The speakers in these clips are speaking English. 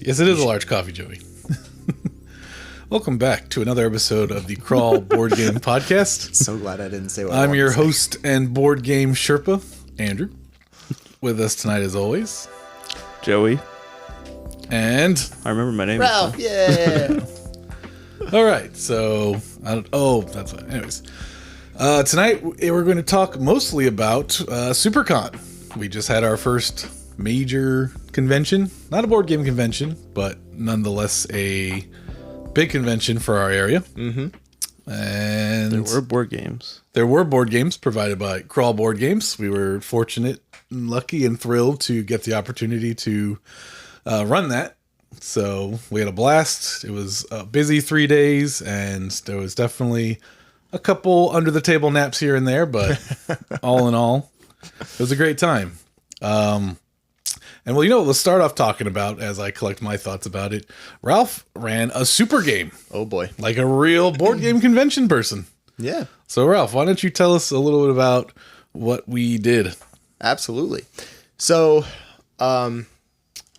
Yes, it is a large coffee, Joey. Welcome back to another episode of the Crawl Board Game Podcast. So glad I didn't say what I'm your host and board game Sherpa, Andrew. With us tonight, as always, Joey. And I remember my name. Ralph, yeah. all right, so that's fine. Anyways, tonight we're going to talk mostly about SuperCon. We just had our first major convention, not a board game convention, but nonetheless a big convention for our area. Mm-hmm. And There were board games. There were board games provided by Crawl Board Games. We were fortunate and lucky and thrilled to get the opportunity to run that. So we had a blast. It was a busy 3 days, and there was definitely a couple under the table naps here and there, but all in all, it was a great time. And well, let's start off talking about, as I collect my thoughts about it, Ralph ran a super game. Oh boy. Like a real board game convention person. Yeah. So Ralph, why don't you tell us a little bit about what we did? Absolutely. So, a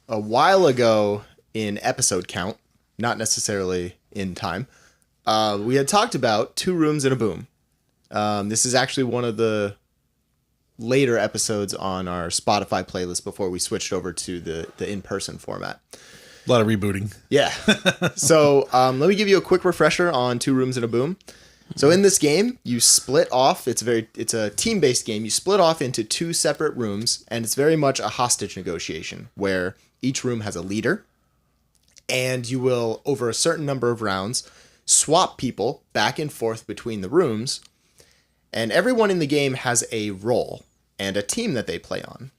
while ago in episode count, not necessarily in time, we had talked about 2 rooms and a boom. This is actually one of the later episodes on our Spotify playlist before we switched over to the in-person format. A lot of rebooting. Yeah. So let me give you a quick refresher on 2 rooms and a boom. So in this game, you split off. It's a team-based game. You split off into 2 separate rooms, and it's very much a hostage negotiation where each room has a leader, and you will, over a certain number of rounds, swap people back and forth between the rooms, and everyone in the game has a role and a team that they play on.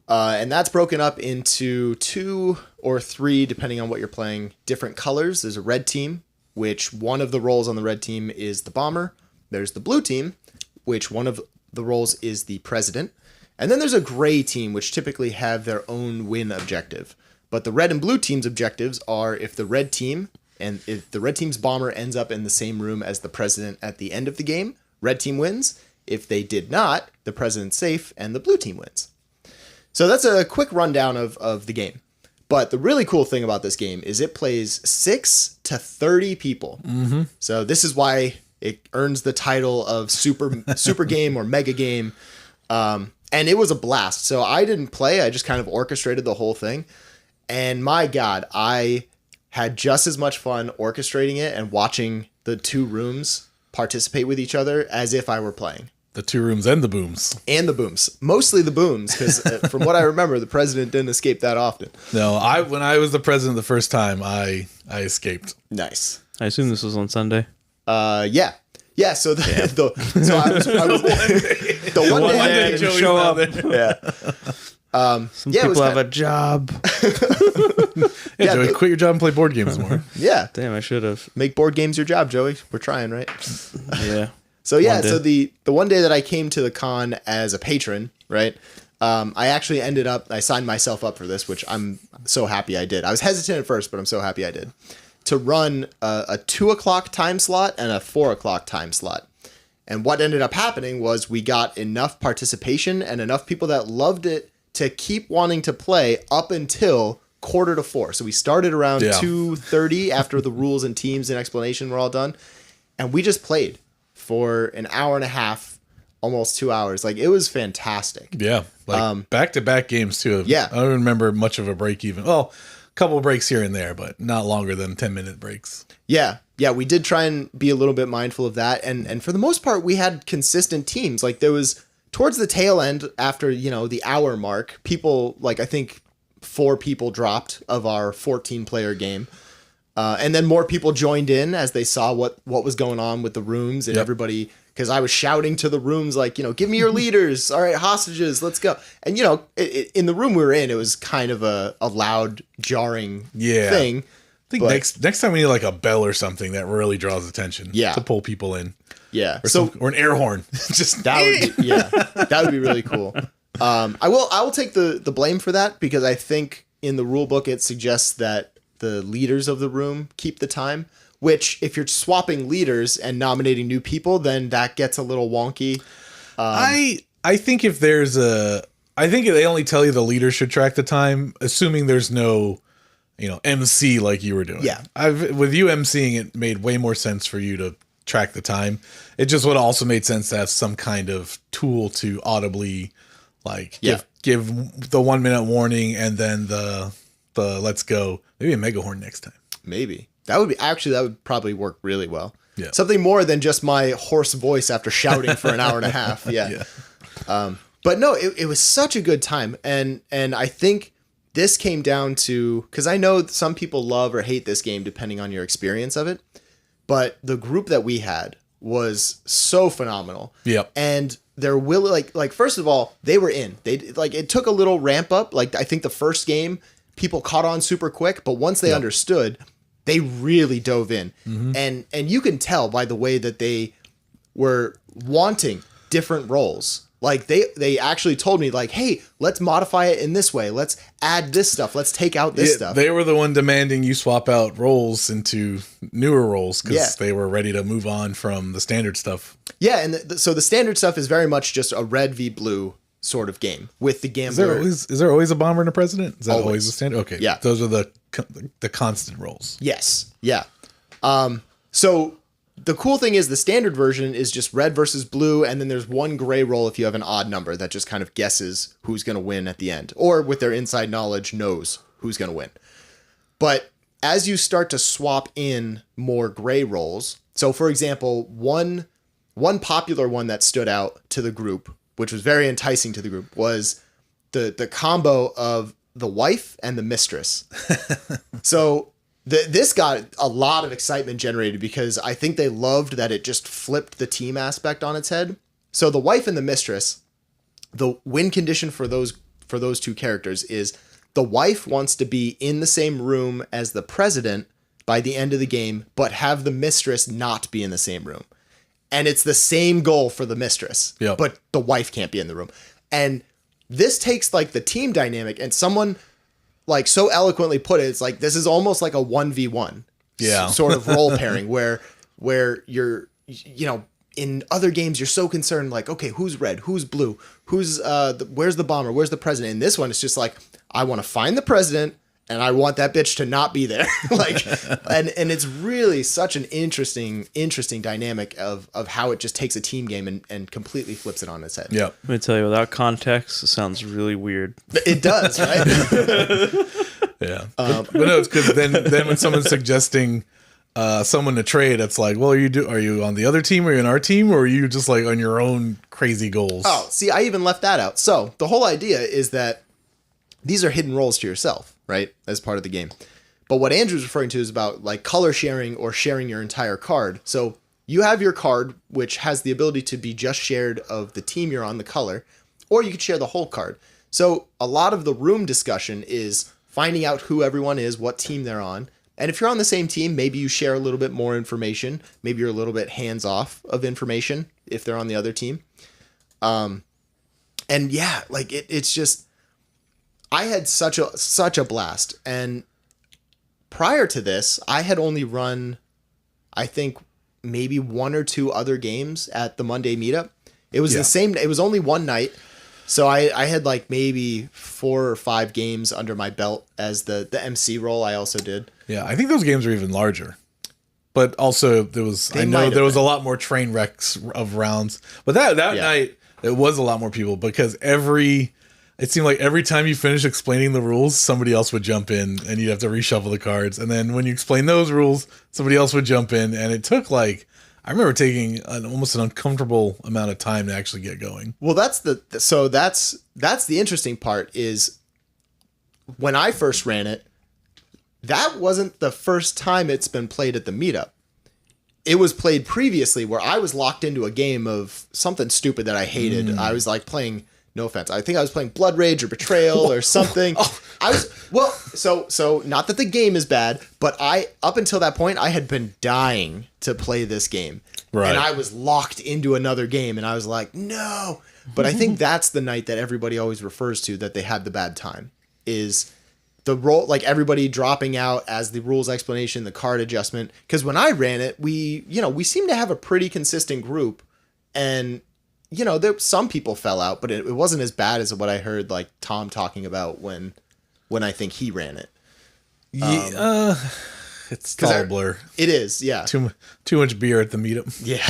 And that's broken up into 2 or 3, depending on what you're playing, different colors. There's a red team, which one of the roles on the red team is the bomber. There's the blue team, which one of the roles is the president. And then there's a gray team, which typically have their own win objective. But the red and blue team's objectives are if the red team's bomber ends up in the same room as the president at the end of the game, red team wins. If they did not, the president's safe and the blue team wins. So that's a quick rundown of the game. But the really cool thing about this game is it plays 6 to 30 people. Mm-hmm. So this is why it earns the title of super game or mega game. And it was a blast. So I didn't play. I just kind of orchestrated the whole thing. And my God, I had just as much fun orchestrating it and watching the 2 rooms participate with each other as if I were playing. The 2 rooms and the booms. And the booms. Mostly the booms, because from what I remember, the president didn't escape that often. No, when I was the president the first time, I escaped. Nice. I assume this was on Sunday. Yeah. Yeah, so the one day I didn't show up. Yeah. Some people have a job. Yeah, Joey, quit your job and play board games more. Yeah. Damn, I should have. Make board games your job, Joey. We're trying, right? Yeah. So yeah, so the one day that I came to the con as a patron, right? I actually I signed myself up for this, which I'm so happy I did. I was hesitant at first, but I'm so happy I did. To run a 2 o'clock time slot and a 4 o'clock time slot. And what ended up happening was we got enough participation and enough people that loved it to keep wanting to play up until 3:45. So we started around 2:30 after the rules and teams and explanation were all done. And we just played for an hour and a half, almost 2 hours. Like, it was fantastic. Yeah. Like back-to-back games, too. Yeah. I don't remember much of a break even. Well, a couple breaks here and there, but not longer than 10-minute breaks. Yeah. Yeah, we did try and be a little bit mindful of that. And for the most part, we had consistent teams. Like, there was, towards the tail end, after, the hour mark, people, like, I think 4 people dropped of our 14-player game. And then more people joined in as they saw what was going on with the rooms and everybody, because I was shouting to the rooms like, give me your leaders. All right, hostages, let's go. And, in the room we were in, it was kind of a loud, jarring thing. I think next time we need like a bell or something that really draws attention to pull people in. Yeah. Or an air horn. Just that would be really cool. I will take the blame for that because I think in the rule book it suggests that the leaders of the room keep the time, which if you're swapping leaders and nominating new people, then that gets a little wonky. I think if there's I think they only tell you the leader should track the time, assuming there's no MC like you were doing. Yeah. With you MCing, it made way more sense for you to track the time. It just would also made sense to have some kind of tool to audibly give the 1 minute warning and then the let's go. Maybe a mega horn next time. Maybe. That would probably work really well. Yeah. Something more than just my hoarse voice after shouting for an hour and a half. Yeah. But no, it was such a good time. And I think this came down to, because I know some people love or hate this game depending on your experience of it. But the group that we had was so phenomenal. Yep. And they're like first of all, they were in. It took a little ramp up. Like I think the first game people caught on super quick, but once they understood, they really dove in. Mm-hmm. And you can tell by the way that they were wanting different roles. Like they actually told me like, hey, let's modify it in this way. Let's add this stuff. Let's take out this stuff. They were the one demanding you swap out roles into newer roles because they were ready to move on from the standard stuff. Yeah, and so the standard stuff is very much just a red v blue sort of game with the gambler. Is there always a bomber and a president? Is that always the standard? Okay. Yeah. Those are the constant roles. Yes. Yeah. So the cool thing is the standard version is just red versus blue, and then there's one gray roll if you have an odd number that just kind of guesses who's going to win at the end, or with their inside knowledge knows who's going to win. But as you start to swap in more gray rolls, so for example, one popular one that stood out to the group, which was very enticing to the group, was the combo of the wife and the mistress. So this got a lot of excitement generated because I think they loved that it just flipped the team aspect on its head. So the wife and the mistress, the win condition for those two characters is the wife wants to be in the same room as the president by the end of the game, but have the mistress not be in the same room. And it's the same goal for the mistress, but the wife can't be in the room. And this takes like the team dynamic, and someone like so eloquently put it, it's like, this is almost like a 1v1 sort of role pairing where you're, in other games, you're so concerned, like, okay, who's red, who's blue, who's, where's the bomber, where's the president? In this one, it's just like, I want to find the president and I want that bitch to not be there. Like, and it's really such an interesting dynamic of how it just takes a team game and completely flips it on its head. Yeah. Let me tell you, without context, it sounds really weird. It does, right? Yeah. But no, it's because then when someone's suggesting someone to trade, it's like, well, are you on the other team, or are you on our team, or are you just like on your own crazy goals? Oh, see, I even left that out. So the whole idea is that these are hidden roles to yourself, right? As part of the game. But what Andrew's referring to is about like color sharing or sharing your entire card. So you have your card, which has the ability to be just shared of the team you're on, the color, or you could share the whole card. So a lot of the room discussion is finding out who everyone is, what team they're on. And if you're on the same team, maybe you share a little bit more information. Maybe you're a little bit hands off of information if they're on the other team. And yeah, like it's just, I had such a blast. And prior to this, I had only run, I think, maybe one or two other games at the Monday meetup. It was the same. It was only one night. So I had like maybe 4 or 5 games under my belt as the MC role I also did. Yeah, I think those games are even larger. But also there was a lot more train wrecks of rounds. But that night it was a lot more people because it seemed like every time you finished explaining the rules, somebody else would jump in and you'd have to reshuffle the cards. And then when you explain those rules, somebody else would jump in. And it took I remember taking almost an uncomfortable amount of time to actually get going. Well, that's the interesting part is when I first ran it, that wasn't the first time it's been played at the meetup. It was played previously where I was locked into a game of something stupid that I hated. I was like playing, no offense, I think I was playing Blood Rage or Betrayal or something. So not that the game is bad, but up until that point, I had been dying to play this game. Right. And I was locked into another game and I was like, no. But I think that's the night that everybody always refers to that they had the bad time is the role, like everybody dropping out as the rules explanation, the card adjustment. Because when I ran it, we seemed to have a pretty consistent group, and some people fell out, but it wasn't as bad as what I heard like Tom talking about when I think he ran it. Yeah, it's all blur. It is, yeah. Too much beer at the meetup. Yeah.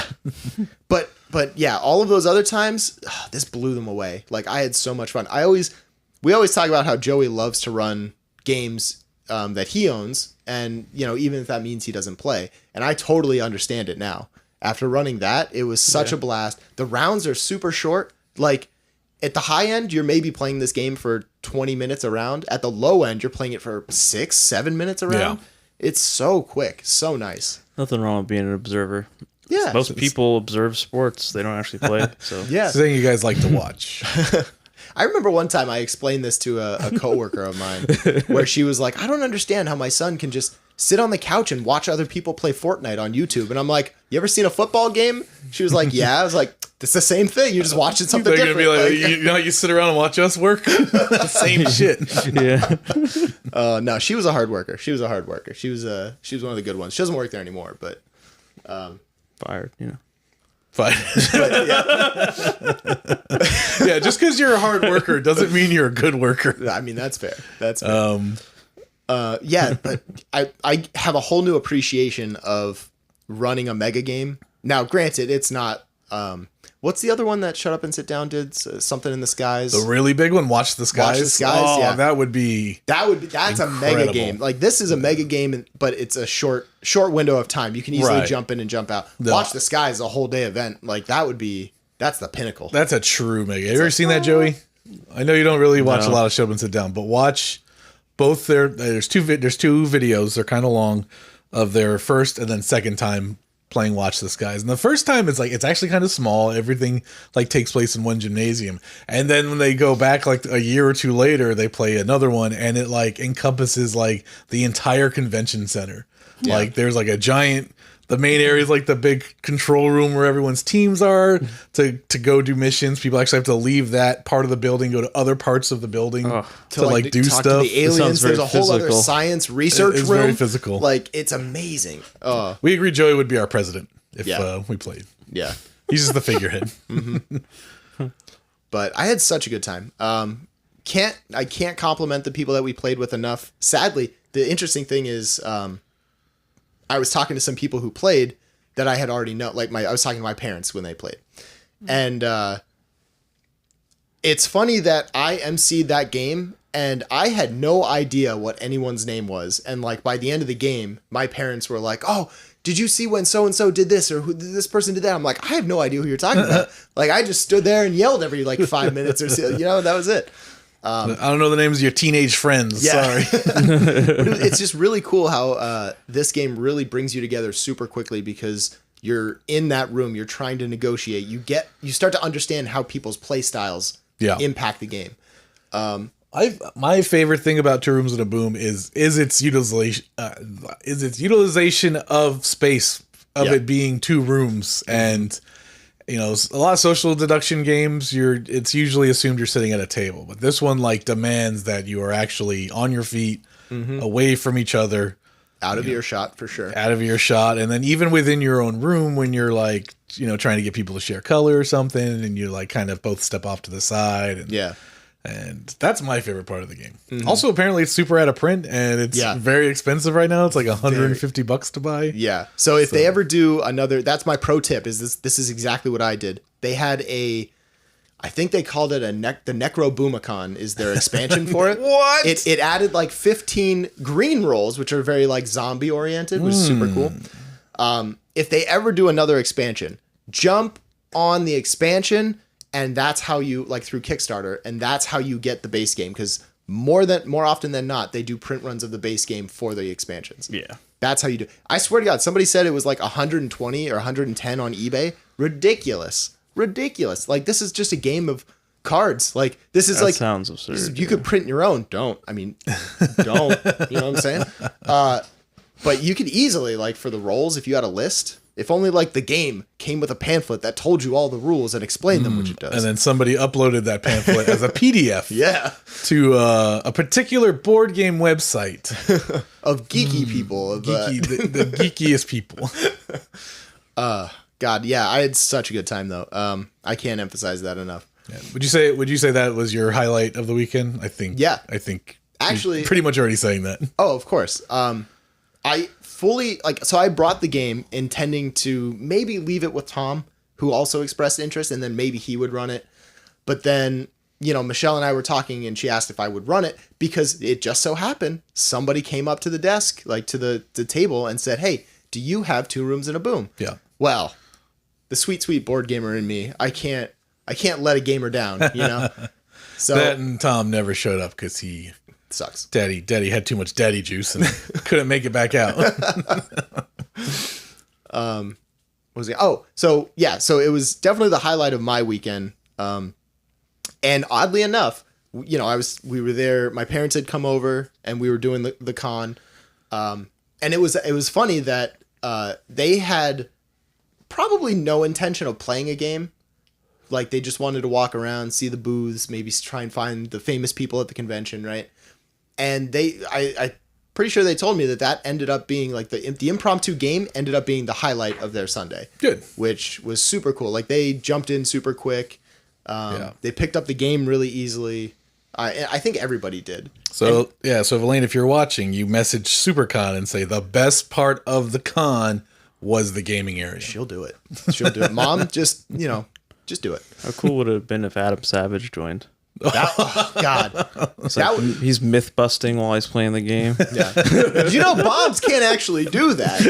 but yeah, all of those other times, this blew them away. Like, I had so much fun. We always talk about how Joey loves to run games that he owns, and even if that means he doesn't play. And I totally understand it now. After running that, it was such a blast. The rounds are super short. Like, at the high end, you're maybe playing this game for 20 minutes a round. At the low end, you're playing it for 6-7 minutes a round. Yeah. It's so quick, so nice. Nothing wrong with being an observer. Yeah. Most people observe sports. They don't actually play. So Yeah. Something you guys like to watch. I remember one time I explained this to a coworker of mine where she was like, I don't understand how my son can just sit on the couch and watch other people play Fortnite on YouTube. And I'm like, you ever seen a football game? She was like, yeah. I was like, it's the same thing. You're just watching something They're different. gonna be like, you know how you sit around and watch us work? The same shit. yeah. No, she was a hard worker. She was one of the good ones. She doesn't work there anymore, but Fired. Fine. Yeah, just because you're a hard worker doesn't mean you're a good worker. I mean, that's fair. That's fair. Yeah, but I have a whole new appreciation of running a mega game. Now, granted, it's not. What's the other one that Shut Up and Sit Down did? Something in the Skies. The really big one, Watch the Skies. Watch the Skies. Oh, Yeah, that's that's a mega game. Like, this is a mega game, but it's a short window of time. You can easily jump in and jump out. Watch the Skies is a whole day event. Like, that's the pinnacle. That's a true mega. Have you ever seen that, Joey? I know you don't really watch a lot of Shut Up and Sit Down, but watch both there's two videos. They're kind of long, of their first and then second time playing Watch the Skies. And the first time it's actually kind of small. Everything like takes place in one gymnasium. And then when they go back like a year or two later, they play another one, and it like encompasses like the entire convention center. Yeah. Like there's like a giant, the main area is like the big control room where everyone's teams are to go do missions. People actually have to leave that part of the building, go to other parts of the building to like do talk stuff. To the aliens. There's a whole other physical. Science research room. It's very physical. Like, it's amazing. We agree Joey would be our president if we played. Yeah. He's just the figurehead. But I had such a good time. I can't compliment the people that we played with enough. Sadly, the interesting thing is, I was talking to some people who played that I had already known. Like, I was talking to my parents when they played, and it's funny that I emceed that game, and I had no idea what anyone's name was. And like by the end of the game, my parents were like, "Oh, did you see when so and so did this, or who this person did that?" I'm like, I have no idea who you're talking about. Like, I just stood there and yelled every like 5 minutes or so. That was it. I don't know the names of your teenage friends. Yeah. Sorry. But it's just really cool how this game really brings you together super quickly, because you're in that room, you're trying to negotiate. You start to understand how people's play styles impact the game. My favorite thing about Two Rooms and a Boom is its utilization of space, of it being two rooms. And a lot of social deduction games, it's usually assumed you're sitting at a table, but this one like demands that you are actually on your feet, away from each other, out of earshot for sure. Out of earshot, and then even within your own room when you're like trying to get people to share color or something, and you like kind of both step off to the side. And that's my favorite part of the game. Also, apparently it's super out of print, and it's very expensive right now. It's like $150 to buy. Yeah. So if they ever do another, that's my pro tip, is this is exactly what I did. They had I think they called it the Necroboomicon is their expansion for it. What? It added like 15 green rolls, which are very like zombie oriented, which is super cool. If they ever do another expansion, jump on the expansion, and that's how you, like, through Kickstarter, and that's how you get the base game, because more often than not, they do print runs of the base game for the expansions. Yeah. That's how you do. I swear to God, somebody said it was like 120 or 110 on eBay. Ridiculous. Like, this is just a game of cards. Like, this is That like, sounds absurd. you could print your own. Don't. You know what I'm saying? But you could easily, like, for the rolls, if you had a list, if only like the game came with a pamphlet that told you all the rules and explained them, which it does. And then somebody uploaded that pamphlet as a PDF to a particular board game website of geeky people, of the geekiest people. God, yeah, I had such a good time though. I can't emphasize that enough. Yeah. Would you say that was your highlight of the weekend? I think. Yeah. I think Actually, Pretty much already saying that. oh, of course. I fully so I brought the game intending to maybe leave it with Tom, who also expressed interest, and then maybe he would run it. But then, Michelle and I were talking, and she asked if I would run it because it just so happened somebody came up to the desk, like to the table, and said, "Hey, do you have Two Rooms and a Boom?" Yeah. Well, the sweet board gamer in me, I can't let a gamer down, So That and Tom never showed up because he sucks. Daddy had too much daddy juice and couldn't make it back out. What was it? Oh, so it was definitely the highlight of my weekend. And oddly enough, we were there. My parents had come over, and we were doing the con. And it was funny that they had probably no intention of playing a game. Like, they just wanted to walk around, see the booths, maybe try and find the famous people at the convention, right? And I pretty sure they told me that ended up being like the impromptu game ended up being the highlight of their Sunday. Good. Which was super cool. Like, they jumped in super quick. They picked up the game really easily. I think everybody did. So so Elaine, if you're watching, you message SuperCon and say the best part of the con was the gaming area. She'll do it. Mom, just do it. How cool would it have been if Adam Savage joined? Oh, God. He's myth busting while he's playing the game. Yeah. Bombs can't actually do that.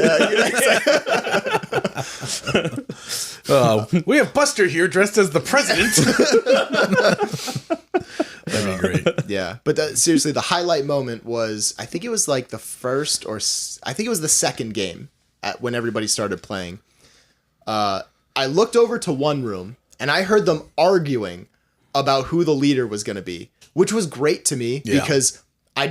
We have Buster here dressed as the president. That'd be great. Yeah. But seriously, the highlight moment was, I think it was like the first I think it was the second game when everybody started playing. I looked over to one room and I heard them arguing about who the leader was going to be, which was great to me because I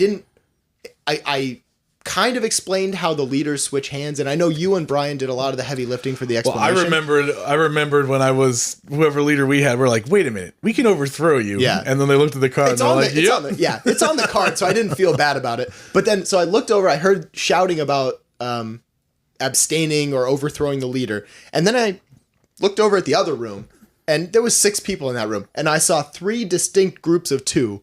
kind of explained how the leaders switch hands. And I know you and Brian did a lot of the heavy lifting for the explanation. Well, I remembered when I was whoever leader we had, we're like, wait a minute, we can overthrow you. Yeah. And then they looked at the card and they're like, it's on the card. So I didn't feel bad about it. But then, so I looked over, I heard shouting about abstaining or overthrowing the leader. And then I looked over at the other room. And there was 6 people in that room. And I saw 3 distinct groups of 2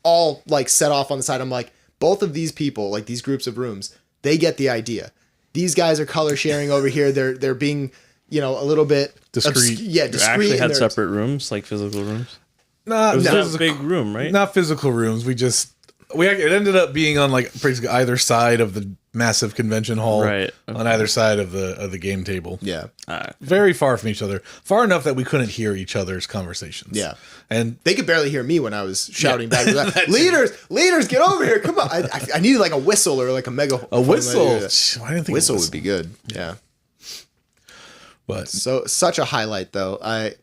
all like set off on the side. I'm like, both of these people, like these groups of rooms, they get the idea. These guys are color sharing over here. They're being, a little bit discreet. discreet. You actually had separate rooms, like physical rooms? Not It was a big room, right? Not physical rooms. It ended up being on like basically either side of the massive convention hall, right? Okay. On either side of the game table. Yeah, very far from each other, far enough that we couldn't hear each other's conversations. Yeah, and they could barely hear me when I was shouting back. Leaders, get over here! Come on! I needed like a whistle or like a megaphone. A whistle. I didn't think whistle would be good. Yeah, but such a highlight though. I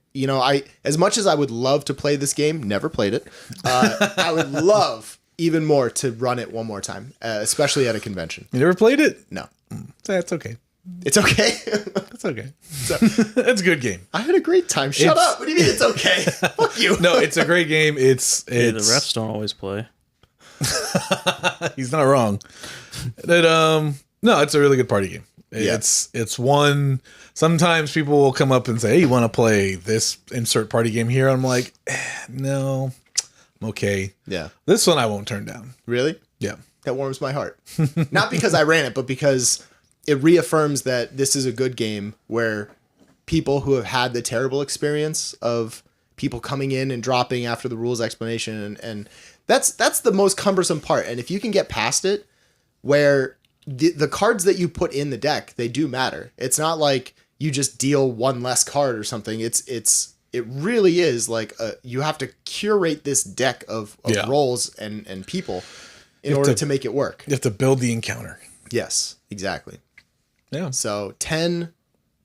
as much as I would love to play this game, never played it. I would love even more to run it one more time, especially at a convention. You never played it? No. That's okay. It's okay. It's okay. It's a good game. I had a great time. Shut up. What do you mean it's okay? Fuck you. No, it's a great game. It's the refs don't always play. He's not wrong. No, it's a really good party game. It's one. Sometimes people will come up and say, "Hey, you want to play this insert party game here?" I'm like, no. Okay. Yeah. This one I won't turn down. Really? Yeah. That warms my heart. Not because I ran it, but because it reaffirms that this is a good game where people who have had the terrible experience of people coming in and dropping after the rules explanation and that's the most cumbersome part. And if you can get past it, where the cards that you put in the deck, they do matter. It's not like you just deal one less card or something. It really is like you have to curate this deck of roles and people in order to make it work. You have to build the encounter. Yes, exactly. Yeah. So 10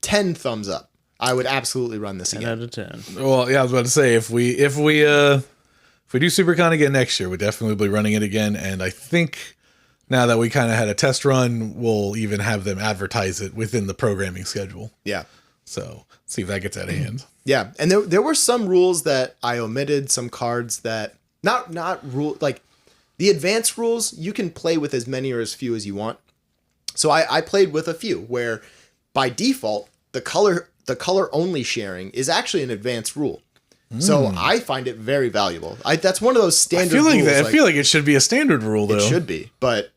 thumbs up. I would absolutely run this 10 again. out of 10. Well, yeah, I was about to say if we do SuperCon again next year, we'll definitely be running it again. And I think now that we kind of had a test run, we'll even have them advertise it within the programming schedule. Yeah. So see if that gets out of hand. Yeah, and there were some rules that I omitted, some cards that not rule like the advanced rules. You can play with as many or as few as you want. So I played with a few where by default the color only sharing is actually an advanced rule. So I find it very valuable. That's one of those standard I feel like rules. that. I feel like it should be a standard rule, though. it should be, but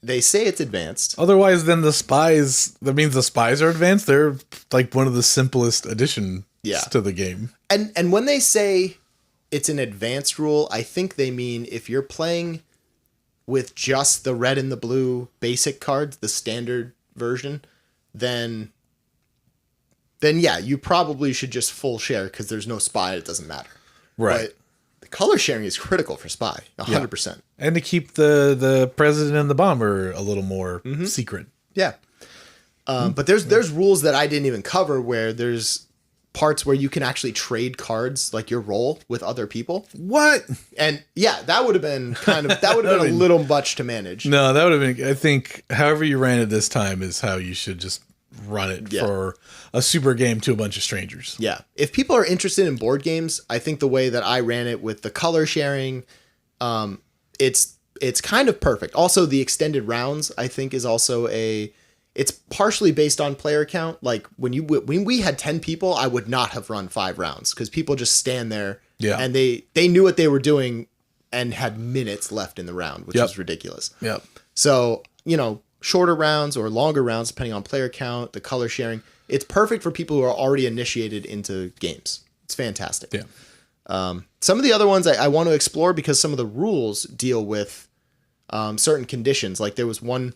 they say it's advanced. Otherwise, then the spies. That means the spies are advanced. They're like one of the simplest additions to the game. And when they say it's an advanced rule, I think they mean if you're playing with just the red and the blue basic cards, the standard version, then yeah, you probably should just full share because there's no spy. It doesn't matter. Right. But the color sharing is critical for spy, 100%. And to keep the president and the bomber a little more secret. Yeah. But there's rules that I didn't even cover where there's parts where you can actually trade cards, like your role, with other people. What? And yeah, that would have been a little much to manage. No, that would have been. I think however you ran it this time is how you should just run it for a super game to a bunch of strangers. Yeah. If people are interested in board games, I think the way that I ran it with the color sharing, it's kind of perfect. Also, the extended rounds, I think, is also it's partially based on player count. Like when we had 10 people, I would not have run 5 rounds because people just stand there and they knew what they were doing and had minutes left in the round, which is ridiculous. Yep. So, shorter rounds or longer rounds, depending on player count, the color sharing, it's perfect for people who are already initiated into games. It's fantastic. Yeah. Some of the other ones I want to explore because some of the rules deal with certain conditions. Like there was one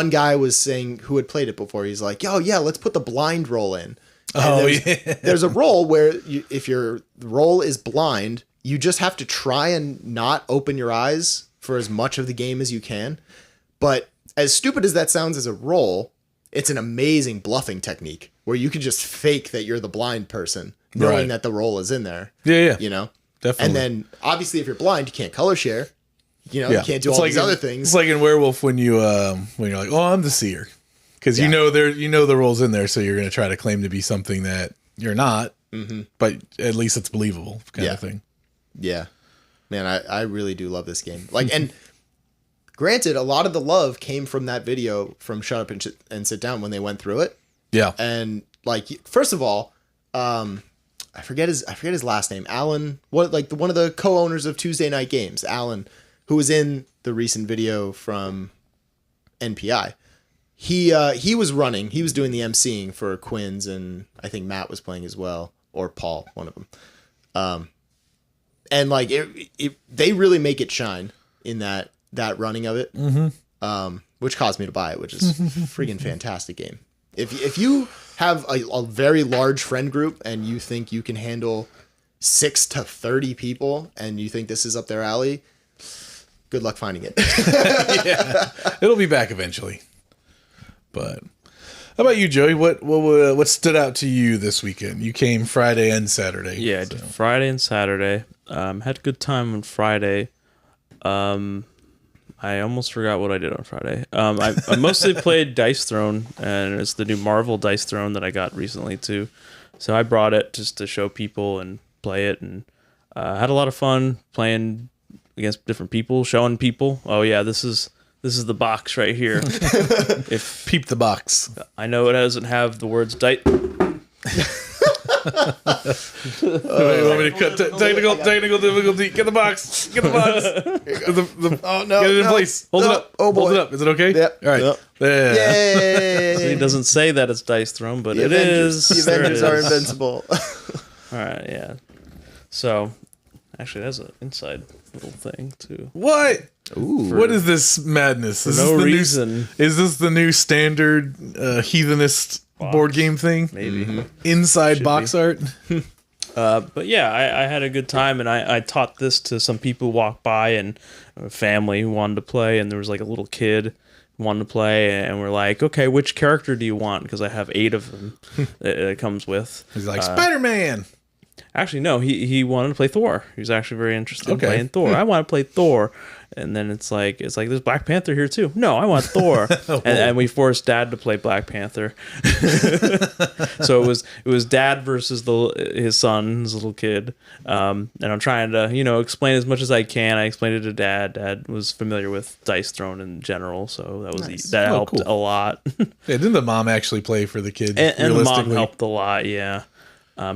guy was saying who had played it before. He's like, "Oh yeah, let's put the blind roll in." And there's a roll where if your roll is blind, you just have to try and not open your eyes for as much of the game as you can. But as stupid as that sounds as a roll, it's an amazing bluffing technique where you can just fake that you're the blind person, knowing that the roll is in there. Yeah. Definitely. And then obviously if you're blind, you can't color share. You can't do all these other things. It's like in Werewolf when you're like, "Oh, I'm the seer," because you know the role's in there, so you're going to try to claim to be something that you're not. Mm-hmm. But at least it's believable, kind of thing. Yeah, man, I really do love this game. Like, and granted, a lot of the love came from that video from Shut Up and Sit Down when they went through it. Yeah, and like first of all, I forget his last name, Alan. One of the co-owners of Tuesday Night Games, Alan, who was in the recent video from NPI. He was running. He was doing the emceeing for Quinn's, and I think Matt was playing as well, or Paul, one of them. And like they really make it shine in that running of it, which caused me to buy it, which is a freaking fantastic game. If you have a very large friend group and you think you can handle 6 to 30 people, and you think this is up their alley, good luck finding it. Yeah, it'll be back eventually. But how about you, Joey? What stood out to you this weekend? You came Friday and Saturday. Yeah, I did Friday and Saturday. Had a good time on Friday. I almost forgot what I did on Friday. I mostly played Dice Throne, and it's the new Marvel Dice Throne that I got recently too. So I brought it just to show people and play it, and had a lot of fun playing against different people, showing people, oh yeah, this is the box right here. If peep the box. I know it doesn't have the words dice. You want me to cut technical difficulty? Get the box. Get the box. Oh no! Get it in place. Hold it up. Oh boy. Hold it up. Is it okay? Yep. All right. Yep. Yeah. Yay! So he doesn't say that it's Dice Throne, but it is. The Avengers are invincible. All right, yeah. So, actually, that's an inside little thing too. What? Ooh. What is this madness? Is no this the reason. Is this the new standard heathenist board game thing? Maybe. Inside box art? But yeah, I had a good time, and I taught this to some people who walked by, and a family who wanted to play, and there was like a little kid who wanted to play, and we're like, okay, which character do you want? Because I have 8 of them that it comes with. He's like, Spider-Man! Actually, no, he wanted to play Thor. He was actually very interested in playing Thor. I want to play Thor. And then it's like there's Black Panther here too. No, I want Thor. and we forced Dad to play Black Panther. So it was Dad versus his son, his little kid. And I'm trying to explain as much as I can. I explained it to Dad. Dad was familiar with Dice Throne in general, so that helped a lot. Yeah, didn't the mom actually play for the kid? And the mom helped a lot. Yeah.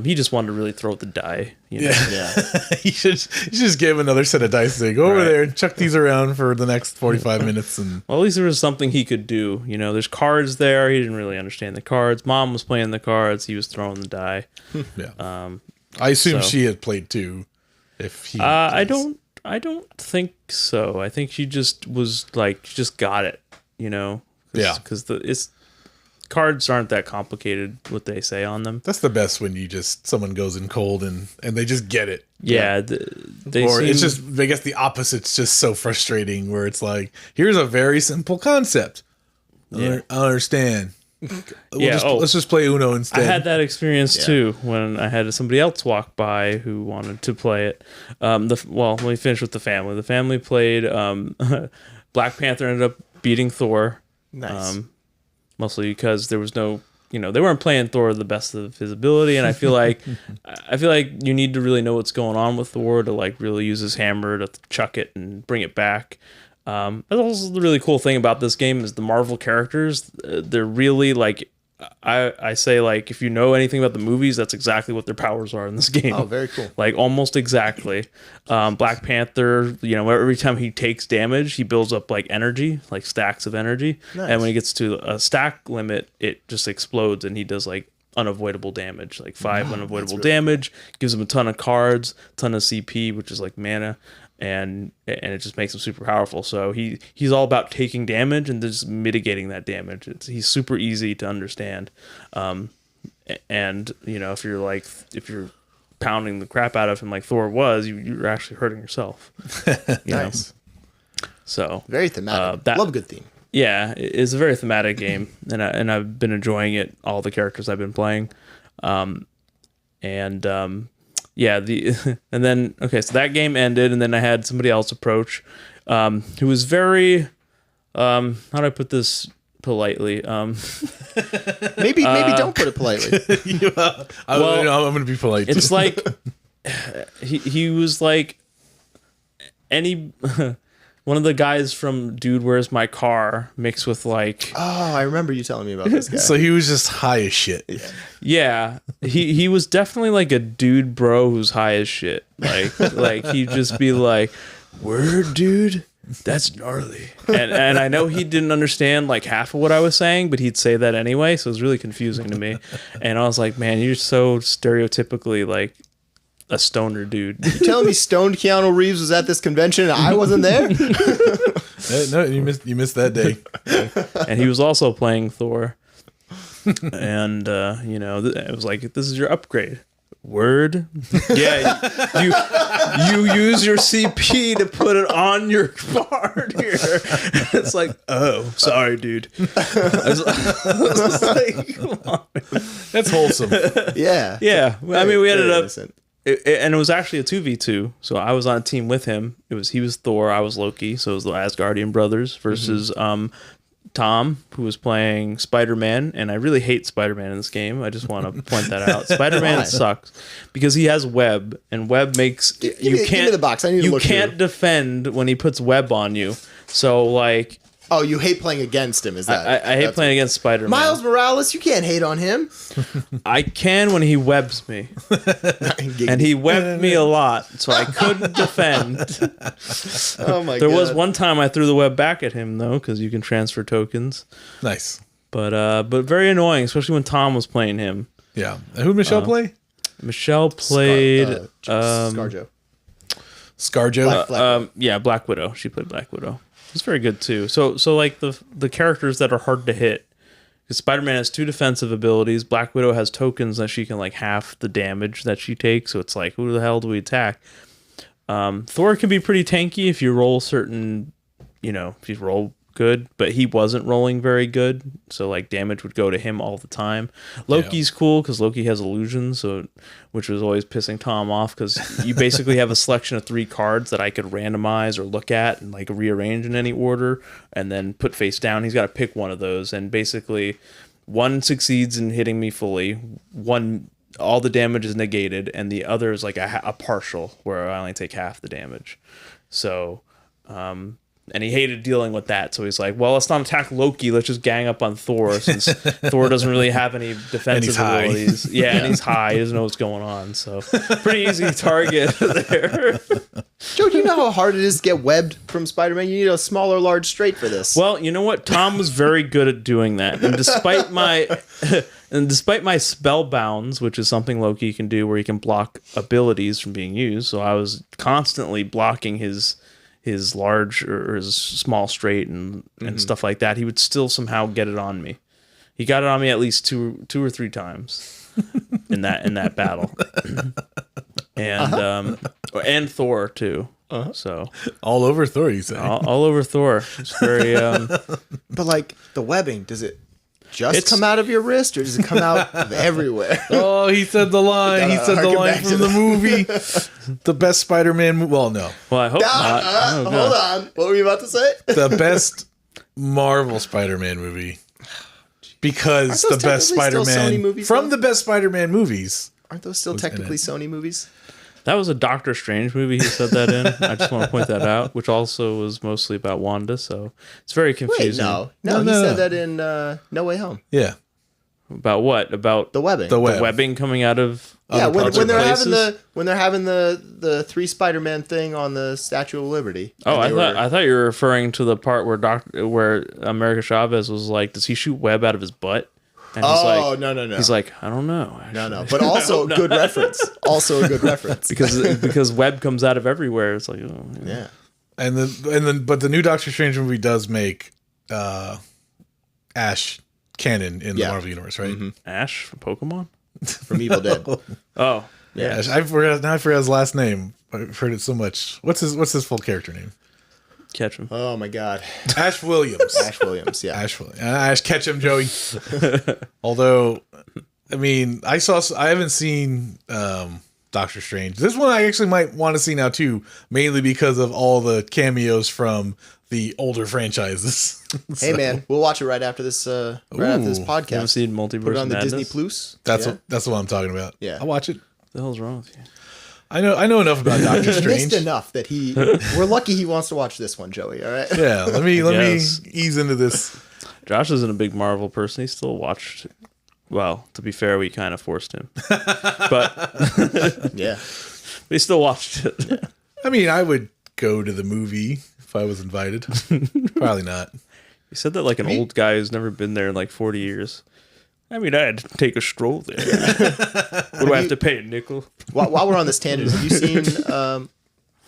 He just wanted to really throw the die. You know? Yeah. you should just give him another set of dice. Say, go over there and chuck these around for the next 45 minutes. And well, at least there was something he could do. You know, there's cards there. He didn't really understand the cards. Mom was playing the cards. He was throwing the die. Yeah. I assume she had played too. If he, I don't think so. I think she just was like, she just got it. You know. Because cards aren't that complicated, what they say on them. That's the best when someone goes in cold and they just get it. Yeah. It's just, I guess the opposite's just so frustrating where it's like, here's a very simple concept. I understand. Let's just play Uno instead. I had that experience too when I had somebody else walk by who wanted to play it. Let me finish with the family. The family played Black Panther ended up beating Thor. Nice. Mostly because there was no, they weren't playing Thor to the best of his ability, and I feel like you need to really know what's going on with Thor to like really use his hammer to chuck it and bring it back. That's also the really cool thing about this game is the Marvel characters. They're really like, I say like if you know anything about the movies, that's exactly what their powers are in this game. Oh, very cool. Like almost exactly. Black Panther, every time he takes damage, he builds up like energy, like stacks of energy. Nice. And when he gets to a stack limit, it just explodes and he does like unavoidable damage, like 5 unavoidable damage, gives him a ton of cards, ton of CP, which is like mana. And it just makes him super powerful. So he's all about taking damage and just mitigating that damage. He's super easy to understand. And if you're pounding the crap out of him like Thor was, you're actually hurting yourself. Nice. So very thematic. Love a good theme. Yeah, it's a very thematic game, and I've been enjoying it. All the characters I've been playing, Yeah, and then so that game ended, and then I had somebody else approach, who was very, how do I put this politely? Maybe don't put it politely. I'm going to be polite. It's like he was like any one of the guys from Dude, Where's My Car mixed with like... Oh, I remember you telling me about this guy. So he was just high as shit. Yeah. He was definitely like a dude bro who's high as shit. Like he'd just be like, word, dude? That's gnarly. And I know he didn't understand like half of what I was saying, but he'd say that anyway, so it was really confusing to me. And I was like, man, you're so stereotypically like a stoner dude. You telling me stoned Keanu Reeves was at this convention and I wasn't there? No, you missed that day. And he was also playing Thor. And it was like, this is your upgrade. Word? Yeah, you use your CP to put it on your card here. It's like, oh, sorry, dude. I was like, come on. That's wholesome. Yeah. Yeah. I mean, we ended up... and it was actually a 2v2, so I was on a team with him. He was Thor, I was Loki, so it was the Asgardian brothers versus Tom, who was playing Spider-Man, and I really hate Spider-Man in this game. I just want to point that out. Spider-Man sucks because he has web, and web makes give me the box. I need to look can't defend when he puts web on you. So like, oh, you hate playing against him? Is that? I hate playing against Spider-Man. Miles Morales, you can't hate on him. I can when he webs me, and he webbed me a lot, so I couldn't defend. Oh my god! There was one time I threw the web back at him though, because you can transfer tokens. Nice, but very annoying, especially when Tom was playing him. Yeah, and who did Michelle play? Michelle played ScarJo. ScarJo. Black Widow. She played Black Widow. It's very good too. So like the characters that are hard to hit, because Spider-Man has 2 defensive abilities. Black Widow has tokens that she can like half the damage that she takes. So it's like, who the hell do we attack? Thor can be pretty tanky if you roll certain, if you roll good, but he wasn't rolling very good, so like damage would go to him all the time. Loki's cool because Loki has illusions, which was always pissing Tom off, because you basically have a selection of 3 cards that I could randomize or look at and like rearrange in any order and then put face down. He's got to pick one of those, and basically one succeeds in hitting me fully, one all the damage is negated, and the other is like a partial where I only take half the damage. So And he hated dealing with that, so he's like, well, let's not attack Loki, let's just gang up on Thor, since Thor doesn't really have any defensive abilities. Yeah, and he's high, he doesn't know what's going on, so pretty easy target there. Joe, do you know how hard it is to get webbed from Spider-Man? You need a small or large straight for this. Well, you know what? Tom was very good at doing that, and despite my spellbounds, which is something Loki can do where he can block abilities from being used, so I was constantly blocking his large or his small straight and stuff like that, he would still somehow get it on me. He got it on me at least two or three times in that battle. And and Thor too. So all over Thor, you say? All over Thor. It's very but like the webbing, does it just come out of your wrist, or does it come out of everywhere? Oh, he said the line. He said the line from the movie. The best Spider-Man movie. Well, no. Well, I hope not. Hold on. What were you about to say? The best Marvel Spider-Man movie. Because the best Spider-Man from the best Spider-Man movies. Aren't those still technically Sony movies? That was a Doctor Strange movie he said that in. I just want to point that out, which also was mostly about Wanda, so it's very confusing. Wait, no, he said that in No Way Home. Yeah. About what? About the webbing. The webbing coming out of when they're having the three Spider-Man thing on the Statue of Liberty. Oh, I thought you were referring to the part where America Chavez was like, does he shoot web out of his butt? And he's no. He's like, I don't know. Actually. No. But also a good reference. Also a good reference. because web comes out of everywhere. It's like, oh, yeah. And then, but the new Doctor Strange movie does make Ash canon in the Marvel universe, right? Mm-hmm. Ash from Pokemon, from Evil Dead. Oh, yeah. Ash, I forgot his last name. I've heard it so much. What's his full character name? Ketchum. Oh my God. Ash Williams. Ash Williams. Yeah. Ash Ketchum, Joey. Although, I mean, I haven't seen Doctor Strange. This one I actually might want to see now too, mainly because of all the cameos from the older franchises. Hey man, we'll watch it right after this. After this podcast. You haven't seen Multiverse Put it on the Madness? Disney Plus. That's what I'm talking about. Yeah, I'll watch it. What the hell's wrong with you? I know enough about Doctor Strange. Missed enough that we're lucky he wants to watch this one, Joey. All right. Yeah, let me ease into this. Josh isn't a big Marvel person. He still watched. Well, to be fair, we kind of forced him, but yeah, he still watched it. Yeah. I mean, I would go to the movie if I was invited. Probably not. You said that like an old guy who's never been there in like 40 years. I mean, I'd take a stroll there. What do I have to pay, a nickel? While we're on this tangent, have you seen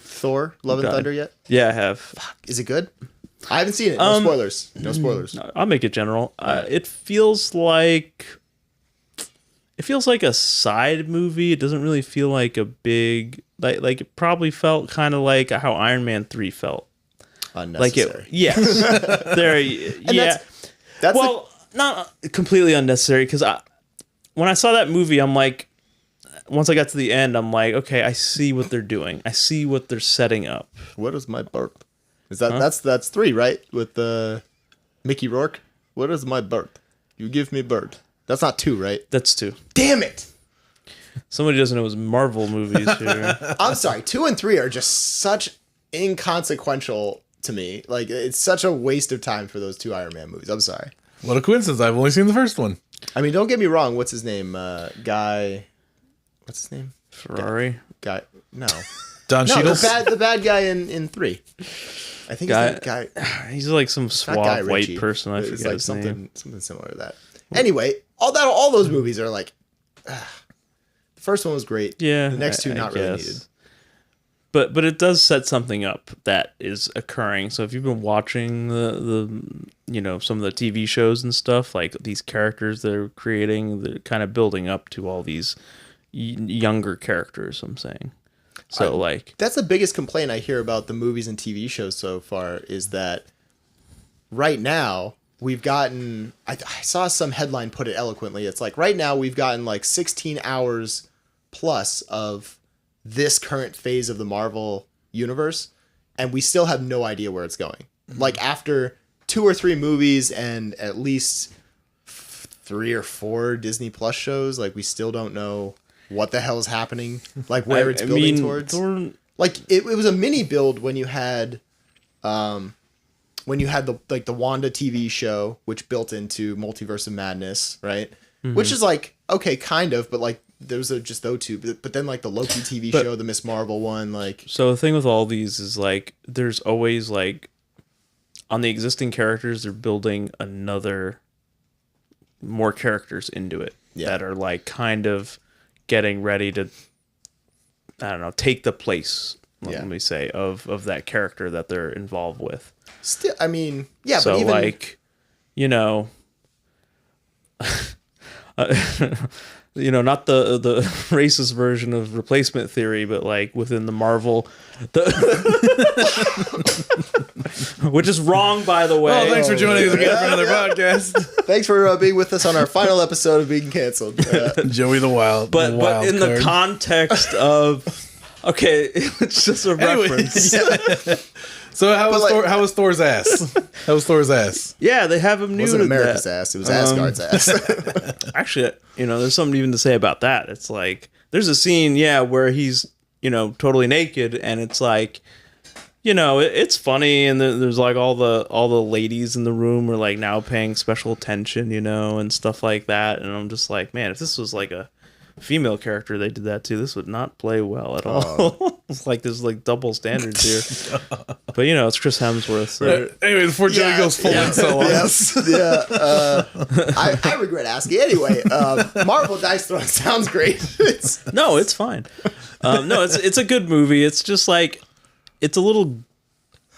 Thor: Love and Thunder yet? Yeah, I have. Fuck, is it good? I haven't seen it. No spoilers. No spoilers. I'll make it general. It feels like a side movie. It doesn't really feel like a big like it probably felt kind of like how Iron Man 3 felt. Unnecessary. Yes. There. Yeah. That's not completely unnecessary, because when I saw that movie, I'm like, once I got to the end, I'm like, okay, I see what they're doing. I see what they're setting up. What is my birth? Is that that's 3, right? With Mickey Rourke. What is my birth? You give me birth. That's not 2, right? That's 2. Damn it! Somebody doesn't know his Marvel movies here. I'm sorry. 2 and 3 are just such inconsequential to me. Like, it's such a waste of time for those 2 Iron Man movies. I'm sorry. What a coincidence. I've only seen the first one. I mean, don't get me wrong. What's his name? Guy. What's his name? Ferrari? Guy. No. Don Cheadle? The bad guy in 3. I think it's guy. He's like some suave white person. I forget like his something name. similar to that. Anyway, all those movies are like. The first one was great. Yeah. The next 2 not really needed. But it does set something up that is occurring. So if you've been watching the some of the TV shows and stuff, like these characters they're creating, they're kind of building up to all these younger characters. I'm saying, so that's the biggest complaint I hear about the movies and TV shows so far is that right now we've gotten. I saw some headline put it eloquently. It's like right now we've gotten like 16 hours plus of this current phase of the Marvel universe, and we still have no idea where it's going. Mm-hmm. Like after 2 or 3 movies and at least 3 or 4 Disney Plus shows, like we still don't know what the hell is happening, like where it's building towards. Like it was a mini build when you had when you had the Wanda TV show, which built into Multiverse of Madness, right? Which is like, okay, kind of, but like those are just those two. But then like the Loki TV show, the Miss Marvel one, like. So the thing with all these is like, there's always like, on the existing characters, they're building more characters into it that are like kind of getting ready to, I don't know, take the place, let me say, of that character that they're involved with. Still, I mean, yeah, so but even like, you know, not the racist version of replacement theory, but like within the Marvel, which is wrong, by the way. Well, thanks for joining us again for another podcast. Thanks for being with us on our final episode of Being Canceled. Joey the Wild. But in card. the context of, okay, it's just a reference. So how was Thor's ass? How was Thor's ass? Yeah, they have him It nude. wasn't America's ass. It was Asgard's ass. Actually, there's something even to say about that. It's like, there's a scene, where he's, totally naked, and it's like, it's funny, and there's like all the ladies in the room are like now paying special attention, and stuff like that. And I'm just like, man, if this was like a female character they did that to, this would not play well at all. It's like there's like double standards here. But it's Chris Hemsworth. So. Anyway, before Joey goes full so on. Yes. I regret asking. Anyway, Marvel Dice Throne sounds great. No, it's fine. No, it's a good movie. It's just like, it's a little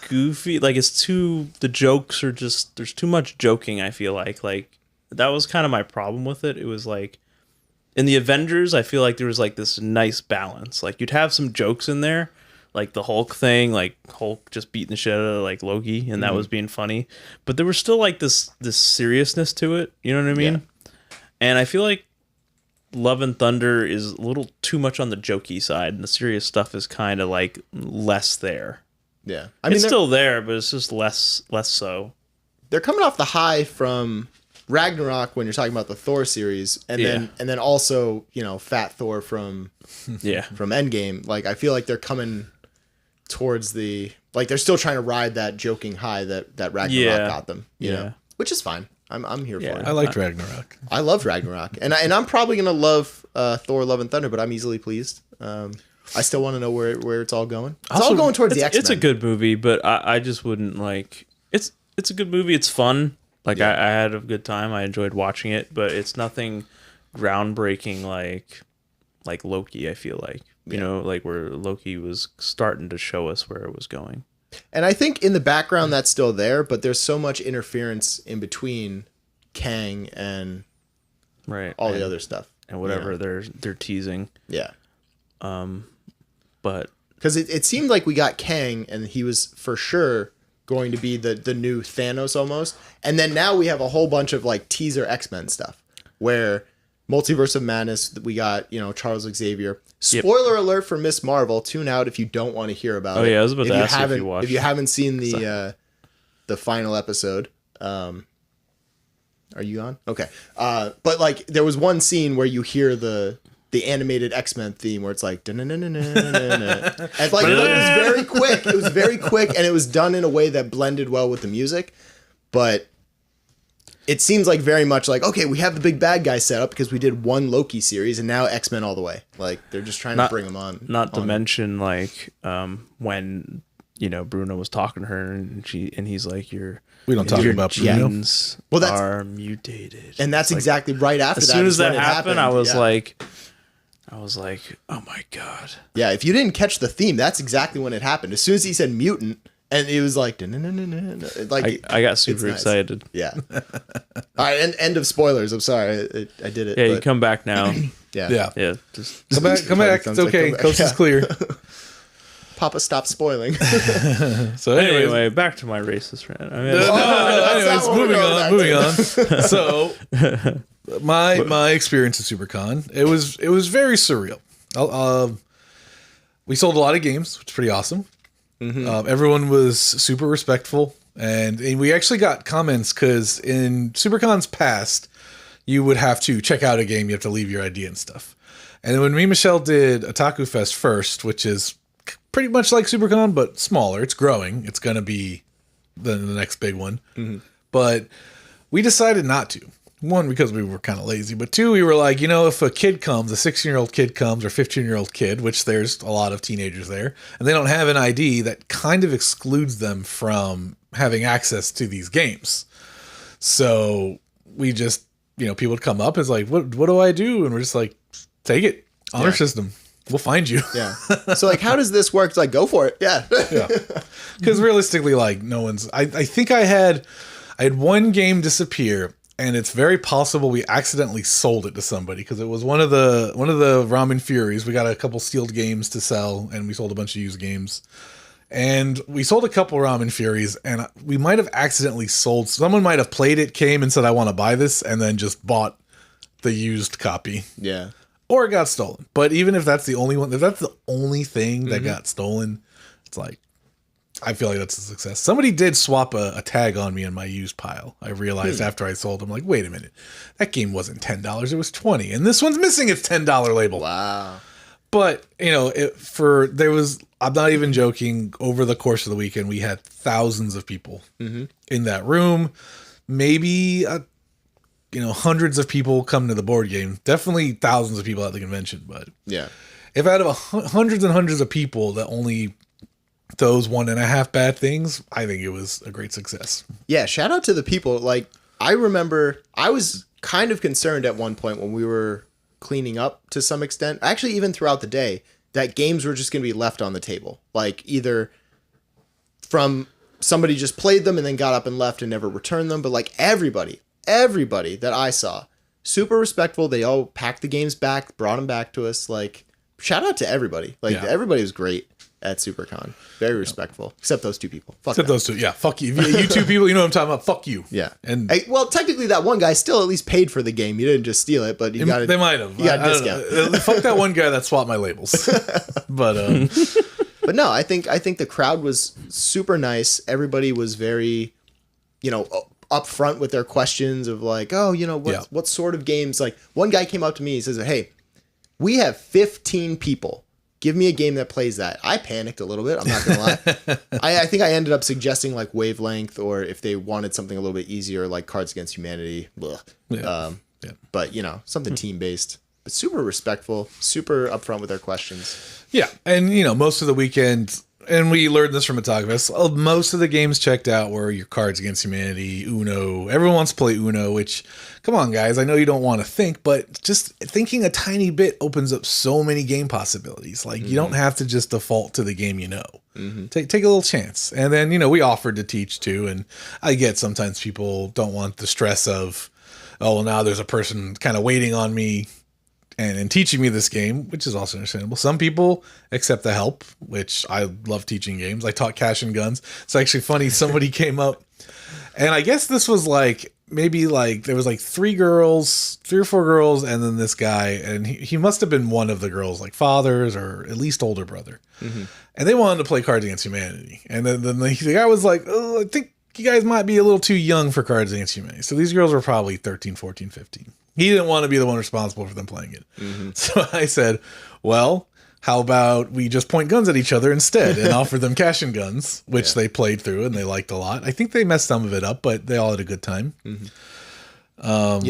goofy. Like, the jokes are just, there's too much joking, I feel like. Like, that was kind of my problem with it. It was like, in the Avengers, I feel like there was like this nice balance. Like, you'd have some jokes in there, like the Hulk thing, like Hulk just beating the shit out of like Loki, and that was being funny. But there was still like this seriousness to it. You know what I mean? Yeah. And I feel like Love and Thunder is a little too much on the jokey side, and the serious stuff is kind of like less there. Yeah, it's still there, but it's just less so. They're coming off the high from Ragnarok when you're talking about the Thor series, and then also Fat Thor from Endgame. Like, I feel like they're coming towards they're still trying to ride that joking high that Ragnarok got them. You know, which is fine. I'm here for it. I liked Ragnarok. I loved Ragnarok, and I'm probably gonna love Thor: Love and Thunder, but I'm easily pleased. I still want to know where it's all going. It's all going towards the X-Men. It's a good movie, but I just wouldn't like. It's a good movie. It's fun. Like, I had a good time. I enjoyed watching it, but it's nothing groundbreaking like Loki, I feel like. Like where Loki was starting to show us where it was going. And I think in the background that's still there, but there's so much interference in between Kang and all the other stuff. And whatever they're teasing. Yeah. But because it seemed like we got Kang, and he was for sure going to be the new Thanos almost. And then now we have a whole bunch of like teaser X-Men stuff where Multiverse of Madness, we got, Charles Xavier. Spoiler alert for Miss Marvel. Tune out if you don't want to hear about it. Oh yeah, I was about to ask if you watched. If you haven't seen the final episode, are you on? Okay. But like there was one scene where you hear the animated X-Men theme where it's like and like it was very quick. It was very quick, and it was done in a way that blended well with the music. But it seems like very much like, okay, we have the big bad guy set up because we did one Loki series, and now X-Men all the way. Like they're just trying to bring them on. Not to mention like when Bruno was talking to her, and he's like, we don't talk about genes are mutated, and that's exactly right after that. As soon as that happened, I was like, oh my god. Yeah, if you didn't catch the theme, that's exactly when it happened. As soon as he said mutant, and it was like, like I got super excited. Yeah. All right, and end of spoilers. I'm sorry, I did it. Yeah, you come back now. Yeah. Just come back. It's okay. Coast is clear. Papa, stop spoiling. So anyway, back to my racist rant. Anyways, moving on. So my experience at SuperCon, it was very surreal. We sold a lot of games, which is pretty awesome. Mm-hmm. Everyone was super respectful, and we actually got comments because in SuperCon's past, you would have to check out a game, you have to leave your ID and stuff. And when me and Michelle did Otaku Fest first, which is pretty much like SuperCon but smaller, it's growing. It's going to be the next big one. But we decided not to. One, because we were kind of lazy, but two, we were like, if a kid comes, a 16-year-old kid comes, or 15-year-old kid, which there's a lot of teenagers there, and they don't have an ID, that kind of excludes them from having access to these games. So we just, people would come up, it's like, what do I do? And we're just like, take it. Honor system. We'll find you. Yeah. So like, how does this work? It's like, go for it. Yeah. Yeah. Because realistically, like, no one's, I think I had one game disappear, and it's very possible we accidentally sold it to somebody, because it was one of the Ramen Furies. We got a couple sealed games to sell, and we sold a bunch of used games. And we sold a couple Ramen Furies, and we might have accidentally sold. Someone might have played it, came and said, I want to buy this, and then just bought the used copy. Yeah. Or it got stolen. But even if that's the only one, if that's the only thing that got stolen, it's like, I feel like that's a success. Somebody did swap a tag on me in my used pile. I realized after I sold them, like, wait a minute, that game wasn't $10, it was $20, and this one's missing its $10 label. Wow. But I'm not even joking. Over the course of the weekend, we had thousands of people in that room. Maybe hundreds of people come to the board game. Definitely thousands of people at the convention. But yeah, if out of hundreds and hundreds of people that only those 1.5 bad things, I think it was a great success. Yeah, shout out to the people. Like, I remember I was kind of concerned at one point when we were cleaning up to some extent, actually even throughout the day, that games were just going to be left on the table. Like, either from somebody just played them and then got up and left and never returned them, but like everybody that I saw, super respectful. They all packed the games back, brought them back to us. Like, shout out to everybody. Like, everybody was great at SuperCon. Very respectful. Except those two people. Except those two. Yeah, fuck you. You two people, you know what I'm talking about. Fuck you. Yeah. And well, technically that one guy still at least paid for the game. You didn't just steal it, but you got it. They might have. You got a discount. Fuck that one guy that swapped my labels. But but no, I think the crowd was super nice. Everybody was very, upfront with their questions of like, what sort of games? Like, one guy came up to me, he says, "Hey, we have 15 people. Give me a game that plays that." I panicked a little bit. I'm not going to lie. I think I ended up suggesting like Wavelength, or if they wanted something a little bit easier, like Cards Against Humanity. But, something team-based. But super respectful, super upfront with their questions. Yeah. And, most of the weekend, and we learned this from Atagavest, most of the games checked out were your Cards Against Humanity, Uno. Everyone wants to play Uno, which, come on, guys, I know you don't want to think, but just thinking a tiny bit opens up so many game possibilities. Like, you don't have to just default to the game you know. Take a little chance. And then, we offered to teach, too, and I get sometimes people don't want the stress of, oh, well, now there's a person kind of waiting on me and teaching me this game, which is also understandable. Some people accept the help, which I love teaching games. I taught Cash and Guns. It's actually funny. Somebody came up, and I guess this was like, maybe like there was like 3 or 4 girls, and then this guy, and he must have been one of the girls, like fathers or at least older brother. And they wanted to play Cards Against Humanity. And then the guy was like, "Oh, I think you guys might be a little too young for Cards Against Humanity." So these girls were probably 13, 14, 15. He didn't want to be the one responsible for them playing it. So I said, well, how about we just point guns at each other instead and offer them Cash and Guns, which they played through and they liked a lot. I think they messed some of it up, but they all had a good time. You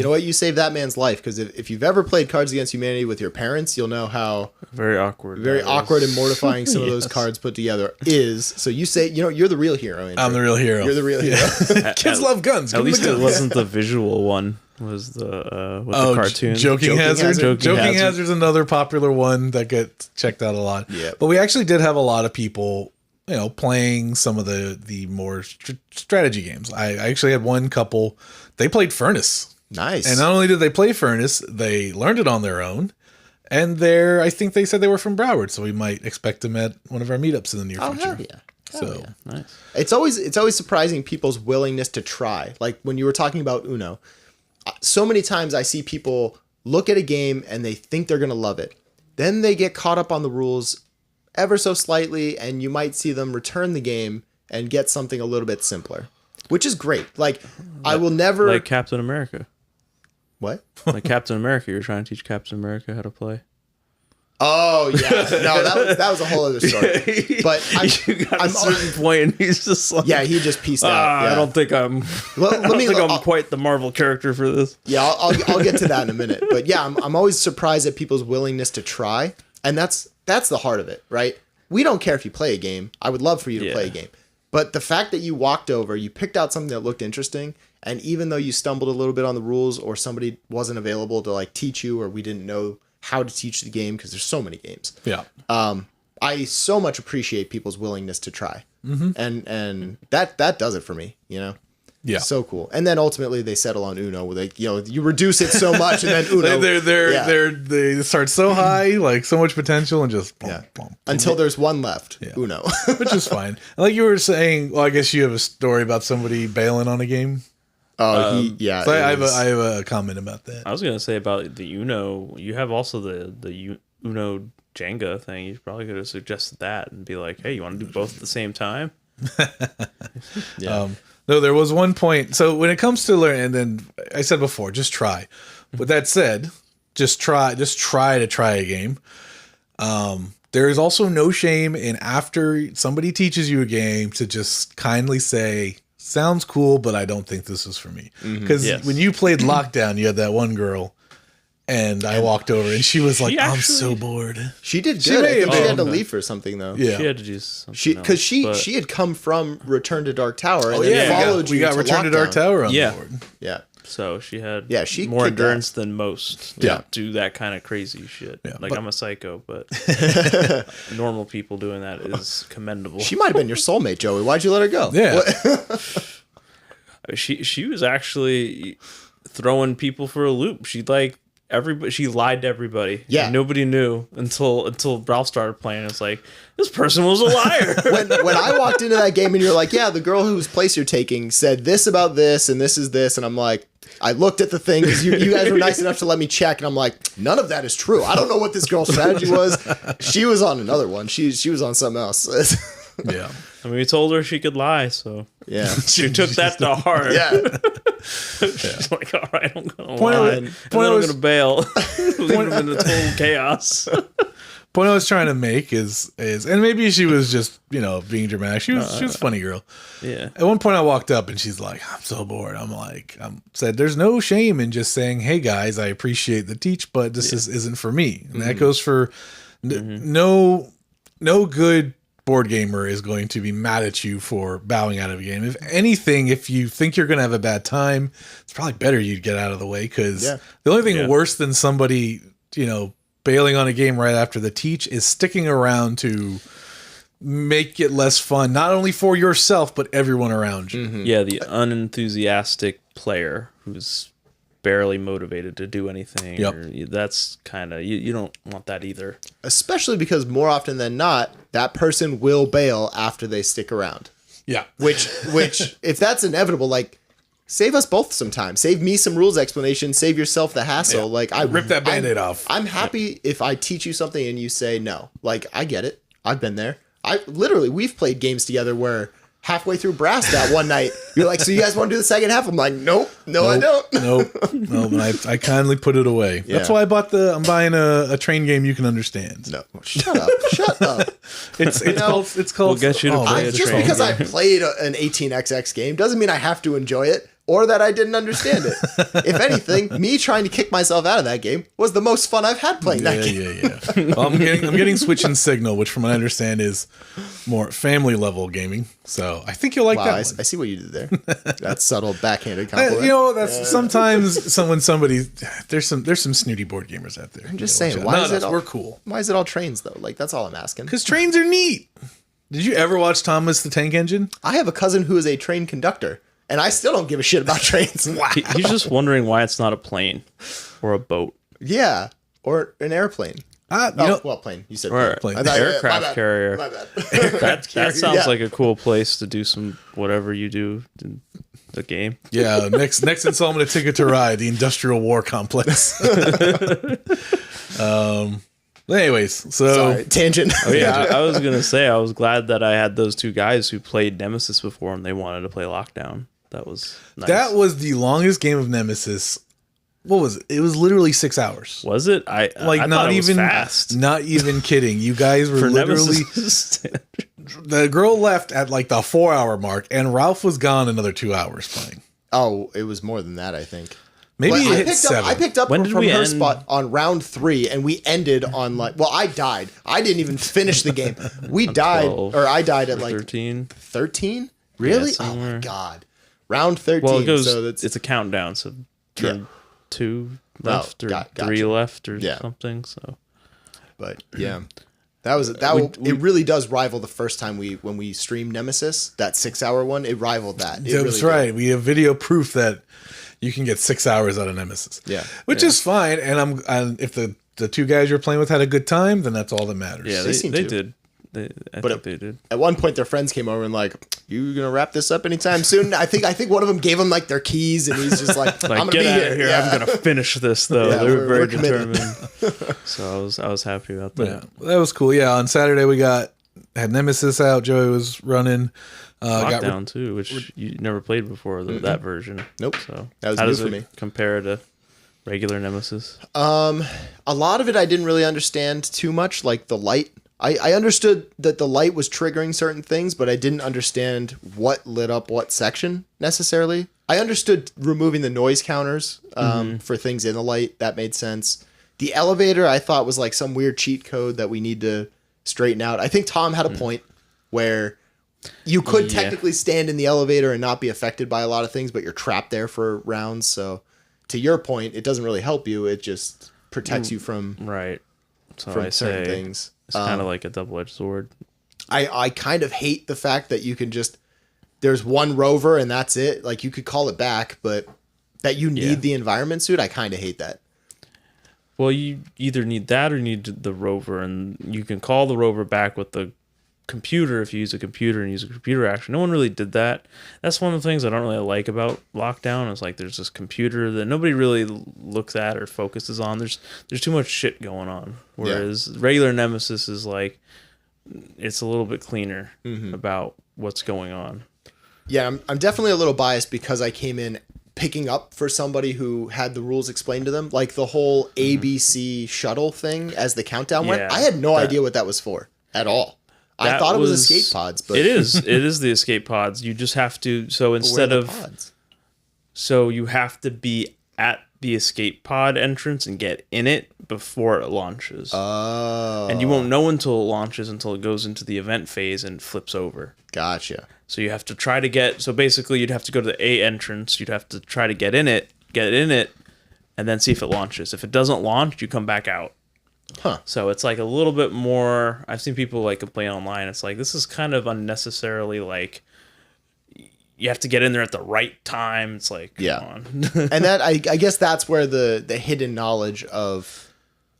know what? You saved that man's life, because if you've ever played Cards Against Humanity with your parents, you'll know how very awkward and mortifying some of those cards put together is. So you say, you're the real hero, Andrew. I'm the real hero. You're the real hero. Kids love guns. At least it wasn't the visual one. Was the cartoon Joking Hazard? Joking Hazard's another popular one that gets checked out a lot. Yeah, but we actually did have a lot of people, playing some of the more strategy games. I actually had one couple. They played Furnace. Nice. And not only did they play Furnace, they learned it on their own. And I think they said they were from Broward, so we might expect them at one of our meetups in the near future. Hell yeah. So nice. It's always surprising people's willingness to try. Like when you were talking about Uno, so many times I see people look at a game and they think they're going to love it. Then they get caught up on the rules ever so slightly, and you might see them return the game and get something a little bit simpler, which is great. Like, I will never... Like Captain America. What? Like Captain America. You're trying to teach Captain America how to play. Oh yeah, no, that was a whole other story. But You got a certain point, and he's just like, yeah, he just pieced out. Yeah. I don't think I'm. I'm quite the Marvel character for this. Yeah, I'll get to that in a minute. But yeah, I'm always surprised at people's willingness to try, and that's the heart of it, right? We don't care if you play a game. I would love for you to play a game, but the fact that you walked over, you picked out something that looked interesting, and even though you stumbled a little bit on the rules, or somebody wasn't available to like teach you, or we didn't know how to teach the game because there's so many games. Yeah. I so much appreciate people's willingness to try, and that does it for me. You know. Yeah. So cool. And then ultimately they settle on Uno, where they, you reduce it so much, and then Uno. they start so high, like so much potential, and just until there's one left. Yeah. Uno, which is fine. And like you were saying, well, I guess you have a story about somebody bailing on a game. Oh, So I have a comment about that. I was gonna say about the Uno. You have also the Uno Jenga thing. You probably could have suggested that and be like, "Hey, you want to do both at the same time?" Yeah. No, there was one point. So when it comes to learn, and then I said before, just try. With that said, just try to try a game. There is also no shame in, after somebody teaches you a game, to just kindly say, sounds cool, but I don't think this is for me. Because when you played Lockdown, you had that one girl, and I walked over, and she was like, I'm so bored. She did good. I think she had to leave for something, though. Yeah. She had to do something because she had come from Return to Dark Tower and followed we got Return to Dark Tower on board. Yeah. So she had she more endurance than most to Yeah. do that kind of crazy shit. Yeah, like, I'm a psycho, but normal people doing that is commendable. She might have been your soulmate, Joey. Why'd you let her go? Yeah. She was actually throwing people for a loop. She lied to everybody. Yeah. And nobody knew until Ralph started playing. It's like, this person was a liar. when I walked into that game and you're like, yeah, the girl whose place you're taking said this about this and this is this, and I'm like, I looked at the thing because you guys were nice enough to let me check, and I'm like, none of that is true. I don't know what this girl's strategy was. She was on another one. She was on something else. Yeah. I mean, we told her she could lie, so yeah, she took that to heart. Yeah. She's like, all right, I'm gonna lie, and then I'm gonna bail. Leave him in the total chaos. Point I was trying to make is, and maybe she was just, being dramatic. She was a funny girl. Yeah. At one point I walked up and she's like, I'm so bored. Said, there's no shame in just saying, hey guys, I appreciate the teach, but this isn't for me. And that goes for no good board gamer is going to be mad at you for bowing out of a game. If anything, if you think you're going to have a bad time, it's probably better you get out of the way, because the only thing worse than somebody, bailing on a game right after the teach is sticking around to make it less fun, not only for yourself, but everyone around you. Yeah, the unenthusiastic player who's barely motivated to do anything. Yep. That's kind of, you don't want that either. Especially because more often than not, that person will bail after they stick around. Yeah. Which if that's inevitable, like, save us both some time. Save me some rules explanation. Save yourself the hassle. Yeah. Like, rip that Band-Aid off. I'm happy if I teach you something and you say no. Like, I get it. I've been there. We've played games together where halfway through Brass that one night, you're like, so you guys want to do the second half? I'm like, nope, I don't. No, but I kindly put it away. Yeah. That's why I'm buying a train game you can understand. No, shut up. It's called. We'll get you to play a just train because game. I played an 18xx game doesn't mean I have to enjoy it or that I didn't understand it. If anything, me trying to kick myself out of that game was the most fun I've had playing that game. Yeah. Well, I'm getting Switch and Signal, which from what I understand is more family level gaming. So I think you'll like that. I see what you did there. That's subtle backhanded compliment. That's sometimes there's some snooty board gamers out there. I'm just saying, we're cool. Why is it all trains though? Like, that's all I'm asking. Because trains are neat. Did you ever watch Thomas the Tank Engine? I have a cousin who is a train conductor, and I still don't give a shit about trains. Wow. He's just wondering why it's not a plane or a boat. Yeah, or an airplane. Plane. You said or plane. Aircraft carrier. My bad. That sounds like a cool place to do some whatever you do in the game. Yeah, next installment of Ticket to Ride, the Industrial War Complex. Anyways, so sorry, tangent. Oh yeah, I was gonna say I was glad that I had those two guys who played Nemesis before and they wanted to play Lockdown. That was nice. That was the longest game of Nemesis what was it? It was literally 6 hours. Was it? I Not thought it was even fast. Not even kidding. You guys were For literally. Nemesis. The girl left at like the 4 hour mark, and Ralph was gone another 2 hours playing. Oh, it was more than that, I think. Maybe it hit 7. I picked up When from did we her end? spot on round 3, and we ended on like. Well, I died. I didn't even finish the game. We died, 12 or I died at like 13. 13. Really? Yeah, oh my somewhere. god! Round 13. Well, it goes. So that's It's a countdown. So turn 2 left or gotcha. 3 left or Yeah. something. So, But yeah, it really does rival the first time when we streamed Nemesis, that 6 hour one. It rivaled that. It That's really right. did. We have video proof that you can get 6 hours out of Nemesis. Yeah. Which is fine. And if the two guys you're playing with had a good time, then that's all that matters. yeah, They seem they to. did. I think they did. At one point, their friends came over and like, "You gonna wrap this up anytime soon?" I think one of them gave him like their keys, and he's just like, Like, "I'm gonna get be out here." of here! Yeah. I'm gonna finish this though. Yeah, they were we're very committed. determined. So I was happy about that. Yeah, that was cool. Yeah, on Saturday we had Nemesis out. Joey was running. Lockdown too, which you never played before that version. Nope. So That was how new does for it me. compare to regular Nemesis? A lot of it I didn't really understand too much, like the light. I understood that the light was triggering certain things, but I didn't understand what lit up what section necessarily. I understood removing the noise counters for things in the light. That made sense. The elevator I thought was like some weird cheat code that we need to straighten out. I think Tom had a point where you could technically stand in the elevator and not be affected by a lot of things, but you're trapped there for rounds. So to your point, it doesn't really help you. It just protects you from Right. So from I certain say things. it's kind of like a double-edged sword. I kind of hate the fact that you can just there's one rover and that's it. Like you could call it back, but that you need the environment suit, I kind of hate that. Well, you either need that or you need the rover, and you can call the rover back with the computer if you use a computer and use a computer action. No one really did that. That's one of the things I don't really like about Lockdown. Is like there's this computer that nobody really looks at or focuses on. There's too much shit going on. Whereas regular Nemesis is like it's a little bit cleaner about what's going on. Yeah, I'm definitely a little biased because I came in picking up for somebody who had the rules explained to them, like the whole ABC shuttle thing as the countdown went. I had no idea what that was for at all. I thought it was escape pods, but it is the escape pods. You just have to instead of pods? So you have to be at the escape pod entrance and get in it before it launches. Oh. And you won't know until it launches until it goes into the event phase and flips over. Gotcha. So you have to try to get so basically you'd have to go to the A entrance, you'd have to try to get in it, and then see if it launches. If it doesn't launch, you come back out. Huh. So it's like a little bit more I've seen people like complain online. It's like this is kind of unnecessarily like you have to get in there at the right time. It's like, come on. And that I guess that's where the hidden knowledge of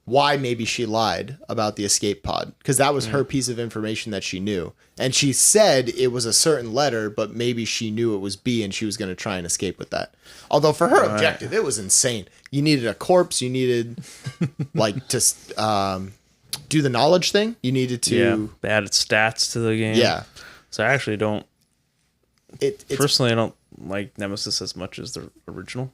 why maybe she lied about the escape pod, because that was her piece of information that she knew. And she said it was a certain letter, but maybe she knew it was B and she was going to try and escape with that. Although for her objective, it was insane. You needed a corpse. You needed like to do the knowledge thing. You needed to. They added stats to the game. Yeah. So I actually don't. It's Personally, I don't like Nemesis as much as the original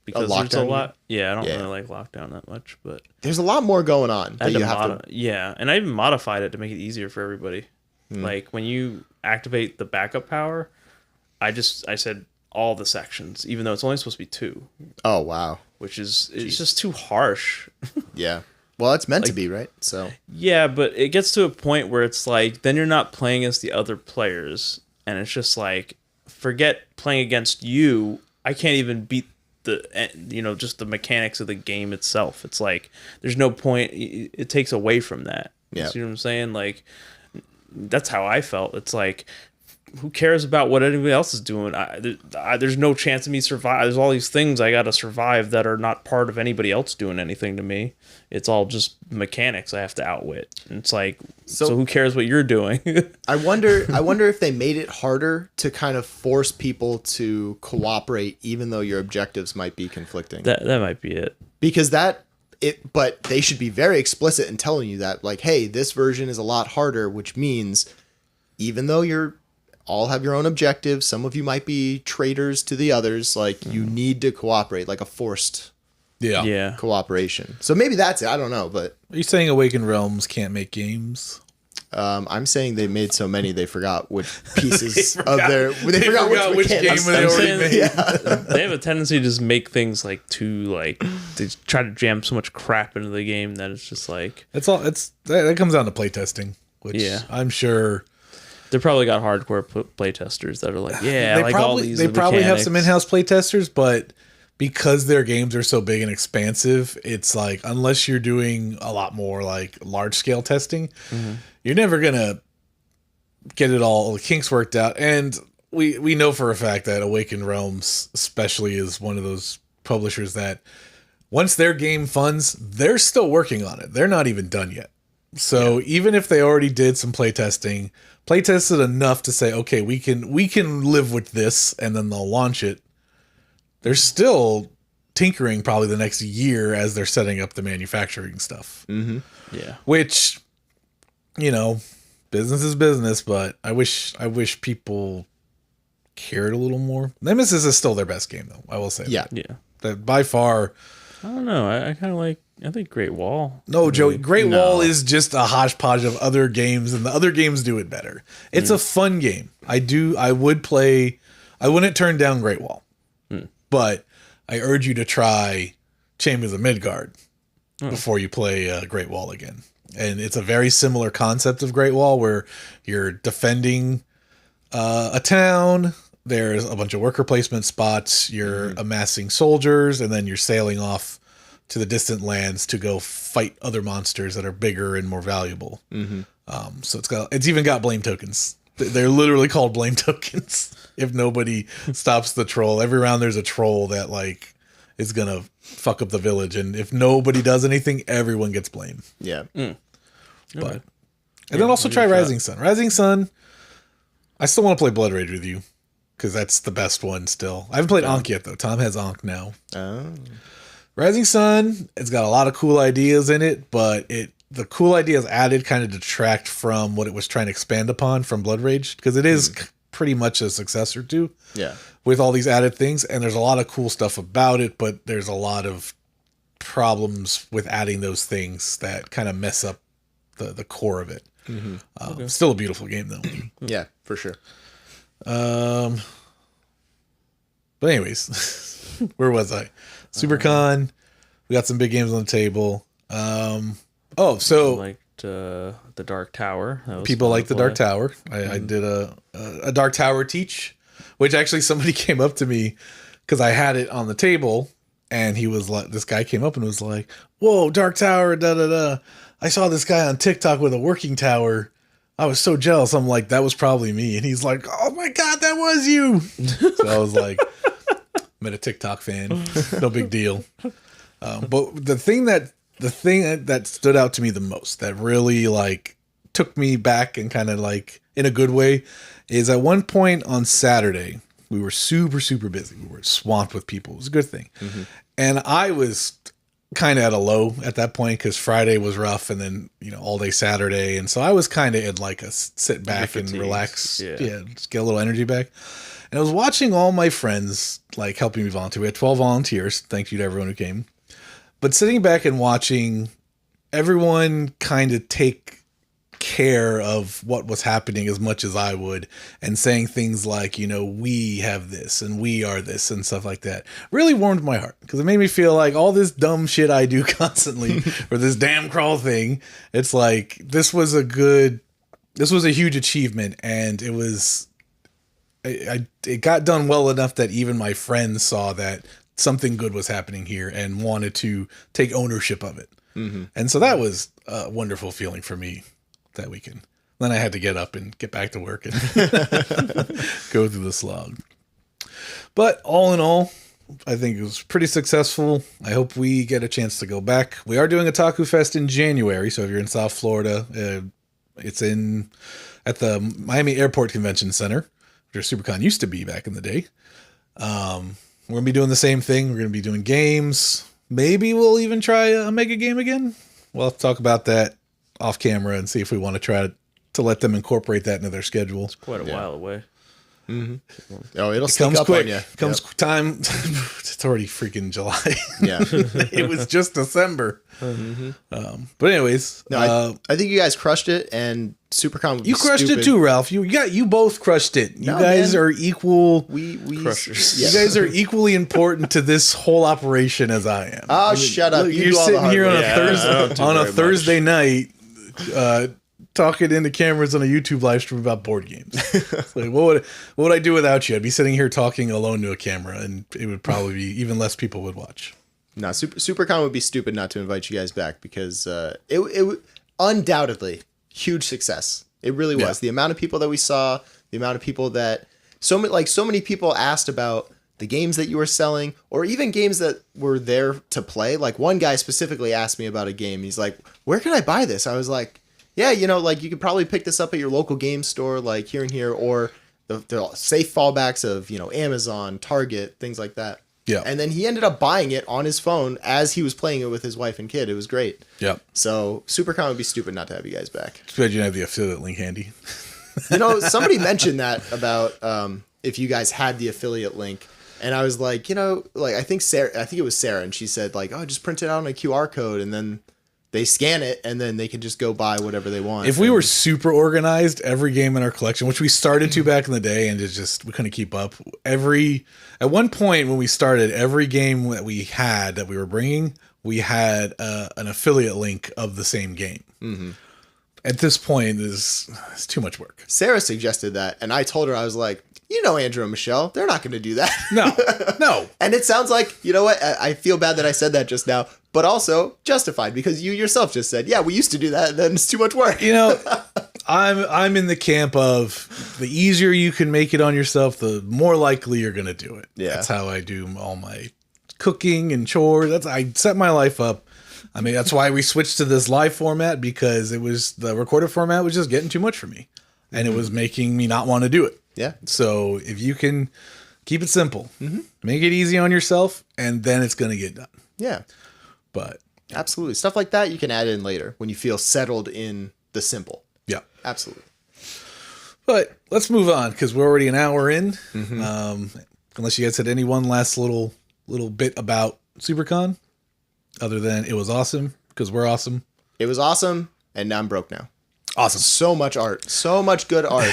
because there's a Lockdown, lot. Yeah, I don't Yeah. really like Lockdown that much, but there's a lot more going on I that had you to have to. yeah, and I even modified it to make it easier for everybody. Like when you activate the backup power, I said all the sections, even though it's only supposed to be 2, Oh wow. which is it's just too harsh. Yeah. Well, it's meant to be, right? So Yeah, but it gets to a point where it's like then you're not playing as the other players, and it's just like forget playing against you. I can't even beat just the mechanics of the game itself. It's like there's no point. It takes away from that. Yeah. You see what I'm saying? Like that's how I felt. It's like who cares about what anybody else is doing? There's no chance of me survive. There's all these things I got to survive that are not part of anybody else doing anything to me. It's all just mechanics I have to outwit. And it's like, so who cares what you're doing? I wonder if they made it harder to kind of force people to cooperate, even though your objectives might be conflicting. that might be it. Because but they should be very explicit in telling you that, like, hey, this version is a lot harder, which means even though you're all have your own objectives, some of you might be traitors to the others, like you need to cooperate, like a forced Yeah. cooperation. So maybe that's it. I don't know, but Are you saying Awakened Realms can't make games? I'm saying they made so many they forgot which pieces They of their. They forgot which game mechanics. they already made. They have a tendency to just make things like too like they try to jam so much crap into the game that it's just like That comes down to playtesting, which I'm sure they probably got hardcore playtesters that are like, yeah, they like probably all these. they probably have mechanics. some in-house playtesters, but because their games are so big and expansive, it's like unless you're doing a lot more like large scale testing, you're never gonna get it all the kinks worked out. And we know for a fact that Awakened Realms especially is one of those publishers that once their game funds, they're still working on it. They're not even done yet. So even if they already did some playtested enough to say, okay, we can live with this, and then they'll launch it, they're still tinkering probably the next year as they're setting up the manufacturing stuff. Mm-hmm. Yeah. Which, business is business, but I wish people cared a little more. Nemesis is still their best game, though. I will say. Yeah. That by far. I don't know. I kind of like. I think Great Wall. No, Joey. Great Wall is just a hodgepodge of other games, and the other games do it better. It's a fun game. I would play. I wouldn't turn down Great Wall, but I urge you to try Chambers of Midgard before you play Great Wall again. And it's a very similar concept of Great Wall, where you're defending a town. There's a bunch of worker placement spots. You're amassing soldiers, and then you're sailing off to the distant lands to go fight other monsters that are bigger and more valuable. So it's even got blame tokens. They're literally called blame tokens. If nobody stops the troll, every round there's a troll that like is gonna fuck up the village, and if nobody does anything, everyone gets blamed. Yeah. But and then also try Rising Sun. Rising Sun. I still want to play Blood Rage with you because that's the best one still. I haven't played Ankh yet though. Tom has Ankh now. Oh. Rising Sun, it's got a lot of cool ideas in it, but the cool ideas added kind of detract from what it was trying to expand upon from Blood Rage, because it is pretty much a successor to. Yeah. With all these added things, and there's a lot of cool stuff about it, but there's a lot of problems with adding those things that kind of mess up the core of it. Still a beautiful game though. Yeah, for sure. But anyways, where was I? SuperCon. We got some big games on the table. So Liked the Dark Tower. That was people fun like to the Dark play. Tower. I did a Dark Tower teach, which actually somebody came up to me because I had it on the table, and he was like, this guy came up and was like, "Whoa, Dark Tower, da da da! I saw this guy on TikTok with a working tower. I was so jealous." I'm like, "That was probably me," and he's like, "Oh my god, that was you!" So I was like, "I'm a TikTok fan, no big deal." But the thing that stood out to me the most, that really like took me back and kind of like in a good way, is at one point on Saturday, we were super, super busy. We were swamped with people. It was a good thing. And I was kind of at a low at that point because Friday was rough, and then, all day Saturday. And so I was kind of in like a sit back and relax. Yeah. Just get a little energy back. And I was watching all my friends like helping me volunteer. We had 12 volunteers. Thank you to everyone who came. But sitting back and watching everyone kind of take care of what was happening as much as I would, and saying things like, we have this and we are this and stuff like that, really warmed my heart, because it made me feel like all this dumb shit I do constantly or this damn crawl thing, it's like this was a huge achievement, and it was it got done well enough that even my friends saw that something good was happening here and wanted to take ownership of it. And so that was a wonderful feeling for me that weekend. Then I had to get up and get back to work and go through the slog. But all in all, I think it was pretty successful. I hope we get a chance to go back. We are doing a Taku Fest in January, so if you're in South Florida, it's at the Miami Airport Convention Center, where SuperCon used to be back in the day. We're going to be doing the same thing. We're going to be doing games. Maybe we'll even try a mega game again. We'll have to talk about that off camera and see if we want to try to let them incorporate that into their schedule. It's quite a while away. Oh, it'll It sneak comes up quick. on you. Comes time. It's already freaking July. Yeah. It was just December. But anyways, No, I think you guys crushed it, and SuperCon would be you crushed stupid. it too, Ralph. You both crushed it. You No, guys man. are equal. We Crushers. yeah. You guys are equally important to this whole operation as I am. Oh, shut up. Look, You you're do all the sitting hard here on work. a Yeah, I don't do very Thursday night, talking into cameras on a YouTube live stream about board games. It's like, what would I do without you? I'd be sitting here talking alone to a camera, and it would probably be even less people would watch. No, SuperCon would be stupid not to invite you guys back because it undoubtedly huge success. It really was. Yeah. The amount of people that we saw, the amount of people that so many people asked about the games that you were selling, or even games that were there to play. Like one guy specifically asked me about a game. He's like, "Where can I buy this?" I was like, "Yeah, like you could probably pick this up at your local game store, like here and here, or the safe fallbacks of Amazon, Target, things like that." Yeah. And then he ended up buying it on his phone as he was playing it with his wife and kid. It was great. Yep. So SuperCon would be stupid not to have you guys back. Too bad you didn't have the affiliate link handy. Somebody mentioned that about if you guys had the affiliate link, and I was like, I think it was Sarah, and she said like, "Oh, just print it out on a QR code, and then they scan it, and then they can just go buy whatever they want." If we were super organized, every game in our collection, which we started to back in the day, and we couldn't keep up. At one point when we started, every game that we were bringing, we had an affiliate link of the same game. Mm-hmm. At this point, it's too much work. Sarah suggested that, and I told her, I was like, Andrew and Michelle, they're not going to do that. No. And it sounds like, you know what? I feel bad that I said that just now, but also justified because you yourself just said, yeah, we used to do that, and then it's too much work. I'm in the camp of the easier you can make it on yourself, the more likely you're going to do it. Yeah. That's how I do all my cooking and chores. I set my life up. I mean, that's why we switched to this live format, because the recorded format was just getting too much for me, and it was making me not want to do it. Yeah. So if you can keep it simple, make it easy on yourself, and then it's going to get done. Yeah. But Absolutely. Stuff like that you can add in later when you feel settled in the simple. yeah. Absolutely. But let's move on, because we're already an hour in. Unless you guys had any one last little bit about SuperCon, other than it was awesome, because we're awesome. It was awesome, and now I'm broke now. Awesome. So much art. So much good art.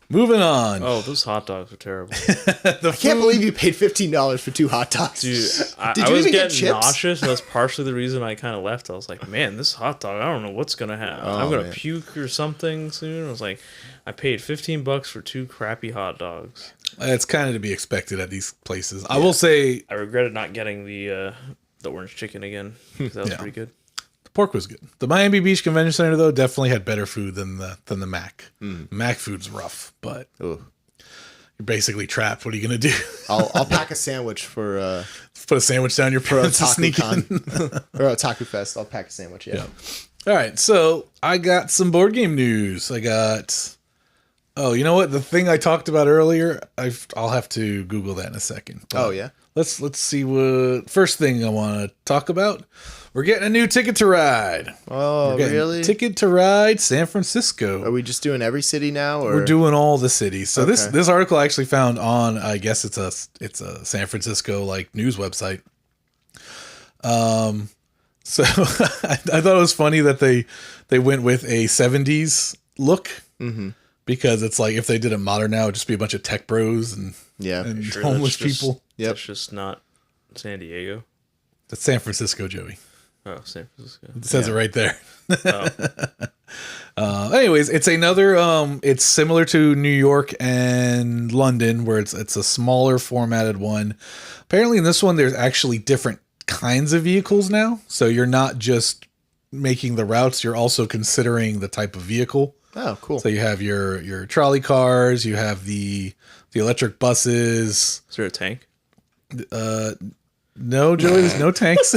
Moving on. Oh, those hot dogs are terrible. I can't believe you paid $15 for 2 hot dogs. Dude, Did I you was even get getting chips? nauseous. That's partially the reason I kind of left. I was like, man, this hot dog, I don't know what's going to happen. I'm going to man. puke or something soon. I was like, I paid $15 for 2 crappy hot dogs. It's kind of to be expected at these places. I will say I regretted not getting the orange chicken again, 'cause that was Yeah. pretty good. the pork was good. The Miami Beach Convention Center, though, definitely had better food than the Mac. Mac food's rough, but Ugh. you're basically trapped. What are you going to do? I'll pack a sandwich for Put a sandwich down your pants and sneak in. TakuCon or Otaku Fest. I'll pack a sandwich. Yeah. All right, so I got some board game news. Oh, you know what? The thing I talked about earlier, I'll have to Google that in a second. But Oh yeah. Let's see what first thing I want to talk about. We're getting a new Ticket to Ride. Oh We're getting really? Ticket to Ride San Francisco. Are we just doing every city now? Or We're doing all the cities. So Okay. this article I actually found on, I guess it's a San Francisco news website. So I thought it was funny that they went with a 70s look, because it's like if they did it modern now, it'd just be a bunch of tech bros and Yeah. Sure, homeless that's just- people. Yep. That's just not San Diego. That's San Francisco, Joey. Oh, San Francisco. It says it right there. Oh. Anyways, it's another. It's similar to New York and London, where it's a smaller formatted one. Apparently, in this one, there's actually different kinds of vehicles now. So you're not just making the routes; you're also considering the type of vehicle. Oh, cool. So you have your trolley cars, you have the electric buses. Is there a tank? No, Joey, there's no tanks.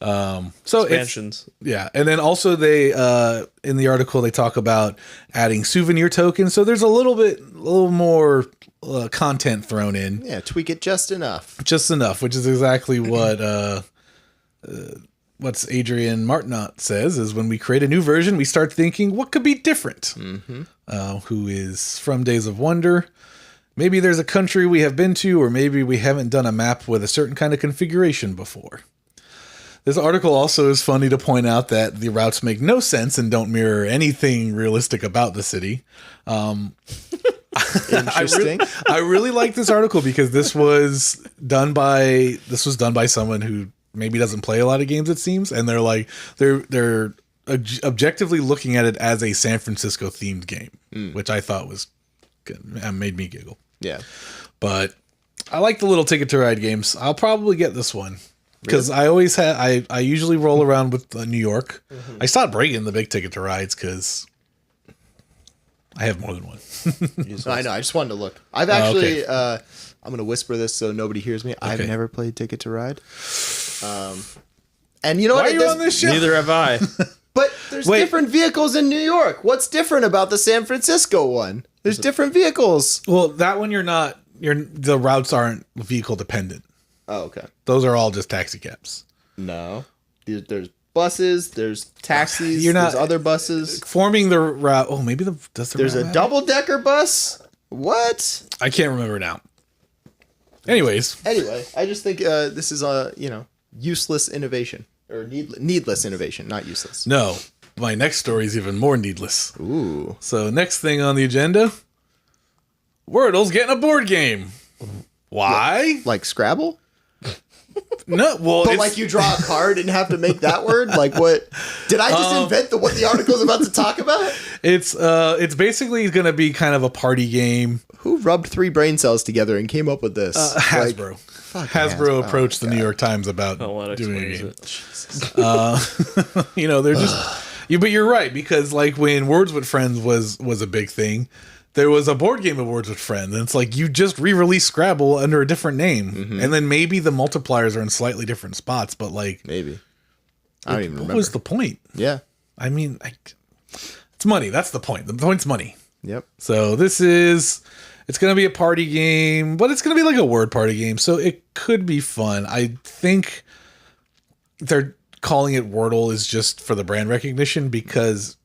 So it's, Expansions. yeah, and then also they in the article they talk about adding souvenir tokens. So there's a little more content thrown in, Yeah, tweak it just enough. just enough, which is exactly what what's Adrian Martinot says is when we create a new version, we start thinking what could be different. Who is from Days of Wonder. Maybe there's a country we have been to, or maybe we haven't done a map with a certain kind of configuration before. This article also is funny to point out that the routes make no sense and don't mirror anything realistic about the city. Interesting. I really like this article because this was done by someone who maybe doesn't play a lot of games, it seems, and they're objectively looking at it as a San Francisco themed game, which I thought was good. Made me giggle. Yeah. But I like the little Ticket to Ride games. I'll probably get this one because I always I usually roll around with New York. I stopped breaking the big Ticket to Rides because I have more than one. I know. I just wanted to look. I've actually, I'm going to whisper this so nobody hears me. Okay. I've never played Ticket to Ride. And you know what? Why are you on this show? Neither have I. But there's different vehicles in New York. What's different about the San Francisco one? There's different vehicles. Well, that one the routes aren't vehicle dependent. Oh, okay. Those are all just taxi cabs. No. There's buses, there's taxis, there's other buses. Forming the route. Oh, maybe there's a double-decker bus? What? I can't remember now. Anyway, I just think this is a, useless innovation. Or needless innovation, not useless. No. My next story is even more needless. Ooh. So next thing on the agenda, Wordle's getting a board game. Why? Like Scrabble? No, well, but like you draw a card and have to make that word. Like what? Did I just invent what the article is about to talk about? It's basically going to be kind of a party game. Who rubbed 3 brain cells together and came up with this? Hasbro. Hasbro approached the New York Times about doing a game. They're just. But you're right, because like when Words with Friends was a big thing, there was a board game of Words with Friends, and it's like you just re-release Scrabble under a different name, and then maybe the multipliers are in slightly different spots, but like maybe I don't even remember. What was the point? Yeah, I mean, it's money. That's the point. The point's money. Yep. So it's going to be a party game, but it's going to be like a word party game, so it could be fun. I think they're calling it Wordle is just for the brand recognition because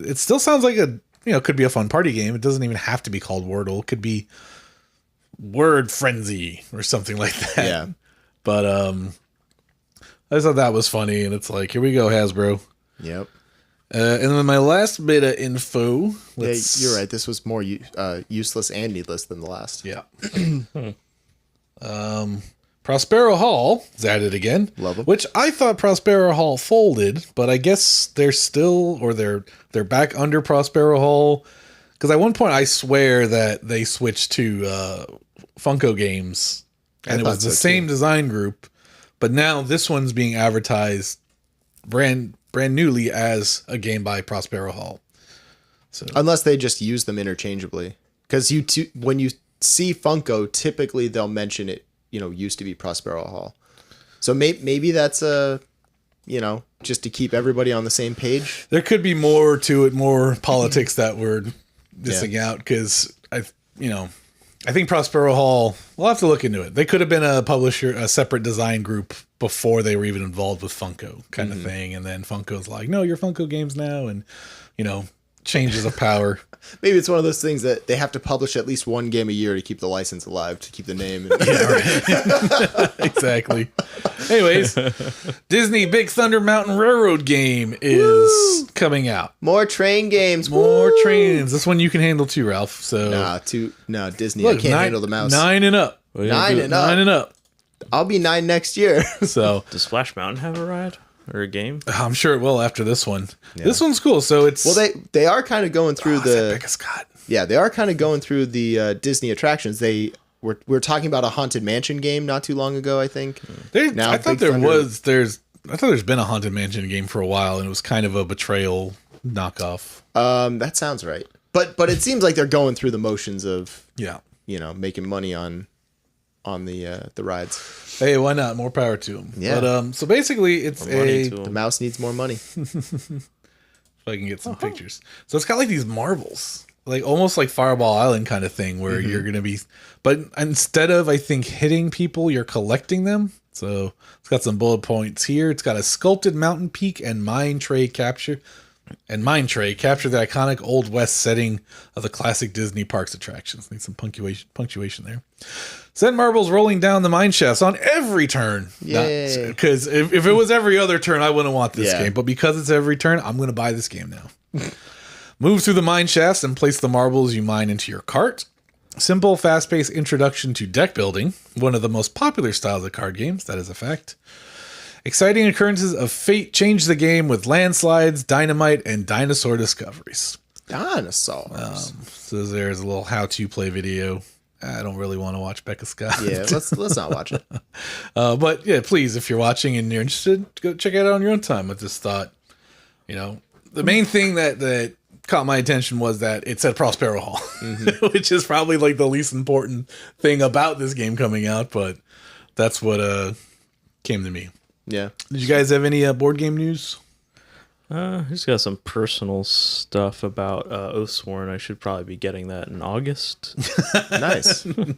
it still sounds like could be a fun party game. It doesn't even have to be called Wordle. It could be Word Frenzy or something like that. Yeah. But I thought that was funny, and it's like, here we go, Hasbro. Yep. And then my last bit of info. Yeah, you're right. This was more useless and needless than the last. Yeah. Prospero Hall is added again. Love them. Which I thought Prospero Hall folded, but I guess they're still, or they're back under Prospero Hall. Because at one point I swear that they switched to Funko Games, and it was the same design group, but now this one's being advertised brand newly as a game by Prospero Hall. So unless they just use them interchangeably, because when you see Funko, typically they'll mention it. Used to be Prospero Hall. So maybe that's just to keep everybody on the same page. There could be more to it, more politics that we're missing out, because I think Prospero Hall, we'll have to look into it. They could have been a publisher, a separate design group before they were even involved with Funko kind of thing. And then Funko's like, no, you're Funko Games now. And, changes of power. Maybe it's one of those things that they have to publish at least one game a year to keep the license alive, to keep the name. Exactly. Anyways, Disney Big Thunder Mountain Railroad game is coming out. More train games. More trains. This one you can handle too, Ralph. So no, Disney. Look, I can't handle the mouse. 9 and up. 9 and up. I'll be 9 next year. So does Splash Mountain have a ride? Or a game? I'm sure it will after this one. Yeah. This one's cool. So it's they are kind of going through Scott. Yeah, they are kind of going through the Disney attractions. We were talking about a Haunted Mansion game not too long ago, I think. I thought there's been a Haunted Mansion game for a while, and it was kind of a Betrayal knockoff. That sounds right. But it seems like they're going through the motions of making money on the rides. Hey, why not? More power to them. Yeah. But so basically, it's the mouse needs more money. If I can get some pictures. So it's got like these marbles. like almost like Fireball Island kind of thing where you're going to be, but instead of, I think, hitting people, you're collecting them. So it's got some bullet points here. It's got a sculpted mountain peak and mine tray capture the iconic Old West setting of the classic Disney parks attractions. Need some punctuation there. Send marbles rolling down the mine shafts on every turn. Yay. Because if it was every other turn, I wouldn't want this game. But because it's every turn, I'm going to buy this game now. Move through the mine shafts and place the marbles you mine into your cart. Simple, fast-paced introduction to deck building. One of the most popular styles of card games. That is a fact. Exciting occurrences of fate change the game with landslides, dynamite, and dinosaur discoveries. Dinosaurs. So there's a little how-to play video. I don't really want to watch Becca Scott. Yeah, let's not watch it. But yeah, please, if you're watching and you're interested, go check it out on your own time. I just thought, the main thing that caught my attention was that it said Prospero Hall, which is probably like the least important thing about this game coming out, but that's what came to me. Yeah. Did you guys have any board game news? Just got some personal stuff about Oathsworn. I should probably be getting that in August. Nice. Dude,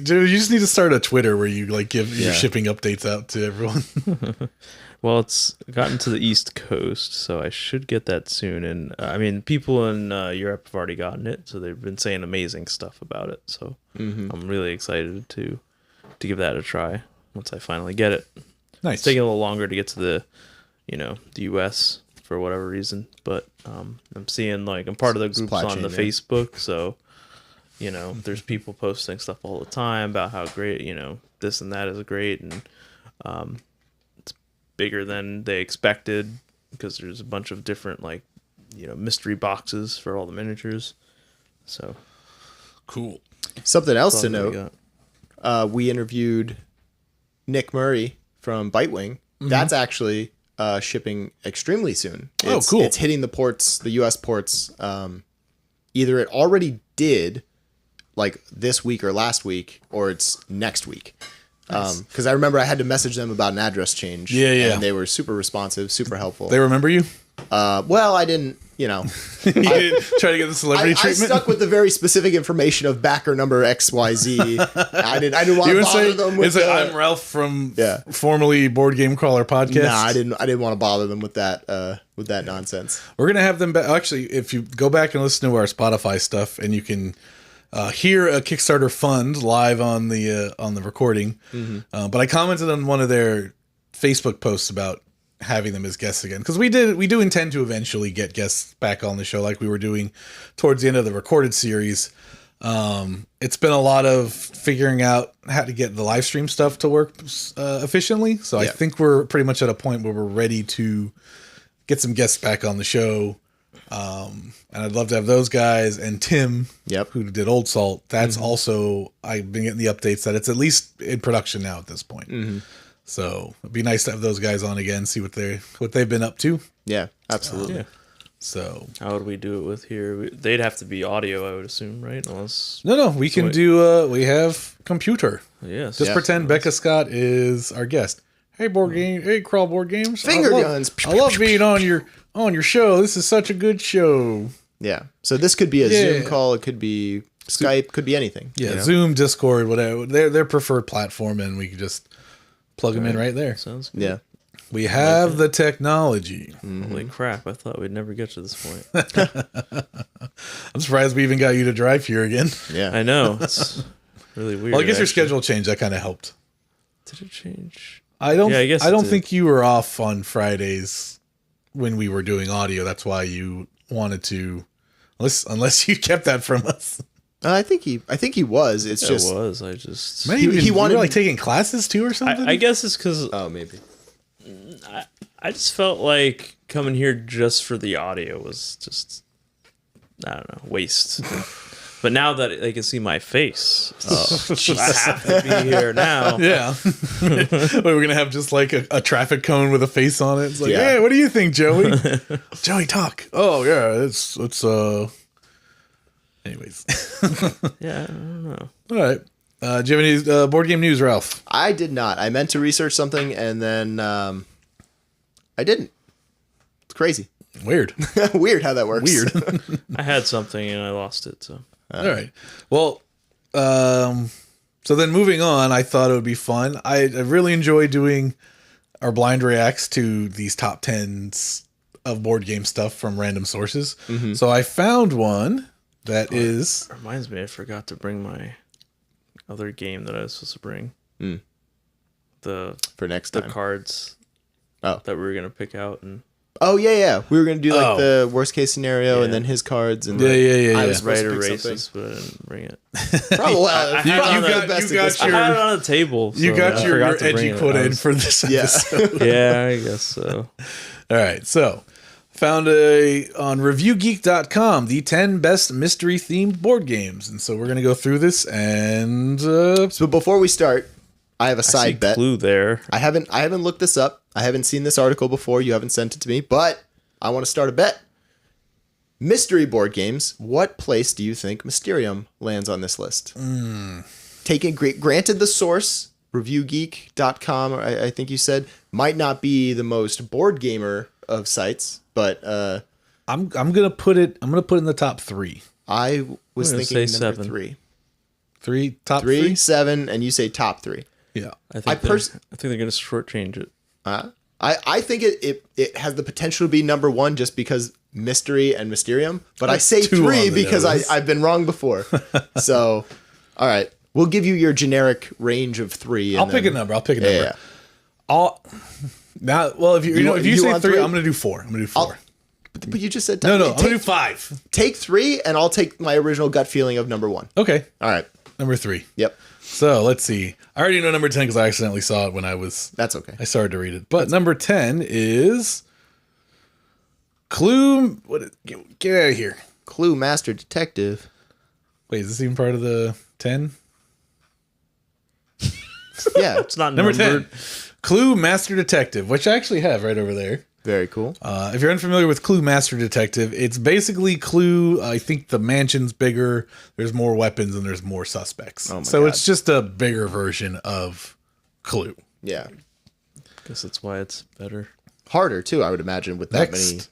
you just need to start a Twitter where you like give your shipping updates out to everyone. Well, it's gotten to the East Coast, so I should get that soon. And I mean, people in Europe have already gotten it, so they've been saying amazing stuff about it. So I'm really excited to give that a try once I finally get it. Nice. It's taking a little longer to get to the U.S. for whatever reason, but I'm seeing I'm part of the groups on the Facebook, so there's people posting stuff all the time about how great this and that is great, and it's bigger than they expected because there's a bunch of different mystery boxes for all the miniatures. So cool. Something else to note: we interviewed Nick Murray from Bitewing. That's actually shipping extremely soon. Cool. It's hitting the ports, the U.S. ports. Either it already did, like this week or last week, or it's next week. Because I remember I had to message them about an address change. Yeah. And they were super responsive, super helpful. They remember you? Well, I didn't, You didn't try to get the celebrity treatment? I stuck with the very specific information of backer number XYZ. I didn't want to bother them with I'm Ralph from formerly Board Game Crawler podcast. Nah, I didn't want to bother them with that nonsense. We're gonna have them back. Actually, if you go back and listen to our Spotify stuff, and you can hear a Kickstarter fund live on the recording. But I commented on one of their Facebook posts about having them as guests again, because we do intend to eventually get guests back on the show like we were doing towards the end of the recorded series. It's been a lot of figuring out how to get the live stream stuff to work efficiently, so I think we're pretty much at a point where we're ready to get some guests back on the show, and I'd love to have those guys and Tim, who did Old Salt. That's also, I've been getting the updates that it's at least in production now at this point. So it'd be nice to have those guys on again, see what they've been up to. Yeah, absolutely. So how would we do it with here? They'd have to be audio, I would assume, right? Unless we can do. We have computer. Yes. Just pretend Becca Scott is our guest. Hey, Crawl Board Games. Finger guns. I love being on your show. This is such a good show. Yeah. So this could be a Zoom call. It could be Skype. Could be anything. Yeah. Zoom, Discord, whatever. Their preferred platform, and we could just plug them in right there. Sounds good. Yeah. We have the technology. Holy crap, I thought we'd never get to this point. I'm surprised we even got you to drive here again. Yeah. I know. It's really weird. Well, I guess your schedule changed. That kind of helped. Did it change? I don't think you were off on Fridays when we were doing audio. That's why you wanted to, unless you kept that from us. I think he was. It's just it was. I just maybe he wanted like taking classes too or something. I guess it's because maybe I just felt like coming here just for the audio was just, I don't know, waste. But now that they can see my face, I have to be here now. Yeah. We're going to have just like a traffic cone with a face on it. It's like, hey, what do you think, Joey? Joey, talk. Oh, yeah, it's anyways. Yeah, I don't know. All right. Do you have any board game news, Ralph? I did not. I meant to research something and then I didn't. It's crazy. Weird. Weird how that works. Weird. I had something and I lost it. So All right. Well, so then moving on, I thought it would be fun. I really enjoy doing our blind reacts to these top 10s of board game stuff from random sources. Mm-hmm. So I found one that is... reminds me, I forgot to bring my other game that I was supposed to bring. For next the time. cards Oh. that we were gonna pick out and Oh, yeah. We were going to do like the worst case scenario and then his cards. And Yeah. I was ready to race this, but I didn't bring it. Probably, well, I had best I had it on the table. You so got I your forgot to bring edgy it. quote I in was- for this Yeah. episode. Yeah, I guess so. All right, so found on reviewgeek.com the 10 best mystery themed board games. And so we're going to go through this and So before we start, I have a I see side bet. Clue there. I haven't looked this up. I haven't seen this article before. You haven't sent it to me, but I want to start a bet. Mystery board games. What place do you think Mysterium lands on this list? Granted, the source reviewgeek.com, I think you said, might not be the most board gamer of sites, but I'm going to put it in the top 3. I was I'm gonna thinking say number 7. 3. Top 3, 3? 7, and you say top 3. Yeah. I think I they're gonna shortchange it. I think it has the potential to be number 1 just because mystery and Mysterium, but I say 2 3 on the because nose. I've been wrong before. So, all right, we'll give you your generic range of 3. I'll pick a number. Yeah. If you say want 3, 3? I'm going to do 4. I'm going to do 4. But you just said No, I'm going to do take, 5. take 3, and I'll take my original gut feeling of number 1. Okay. All right. Number 3. Yep. So let's see. I already know number 10 because I accidentally saw it when That's okay. I started to read it. But number 10 is Clue. Get out of here. Clue Master Detective. Wait, is this even part of the 10? Yeah. It's not Number numbered. 10. Clue Master Detective, which I actually have right over there. Very cool. If you're unfamiliar with Clue Master Detective, it's basically Clue. I think the mansion's bigger. There's more weapons and there's more suspects. Oh my so God. it's just a bigger version of Clue. Yeah. Guess that's why it's better. Harder too, I would imagine, with that many. Next,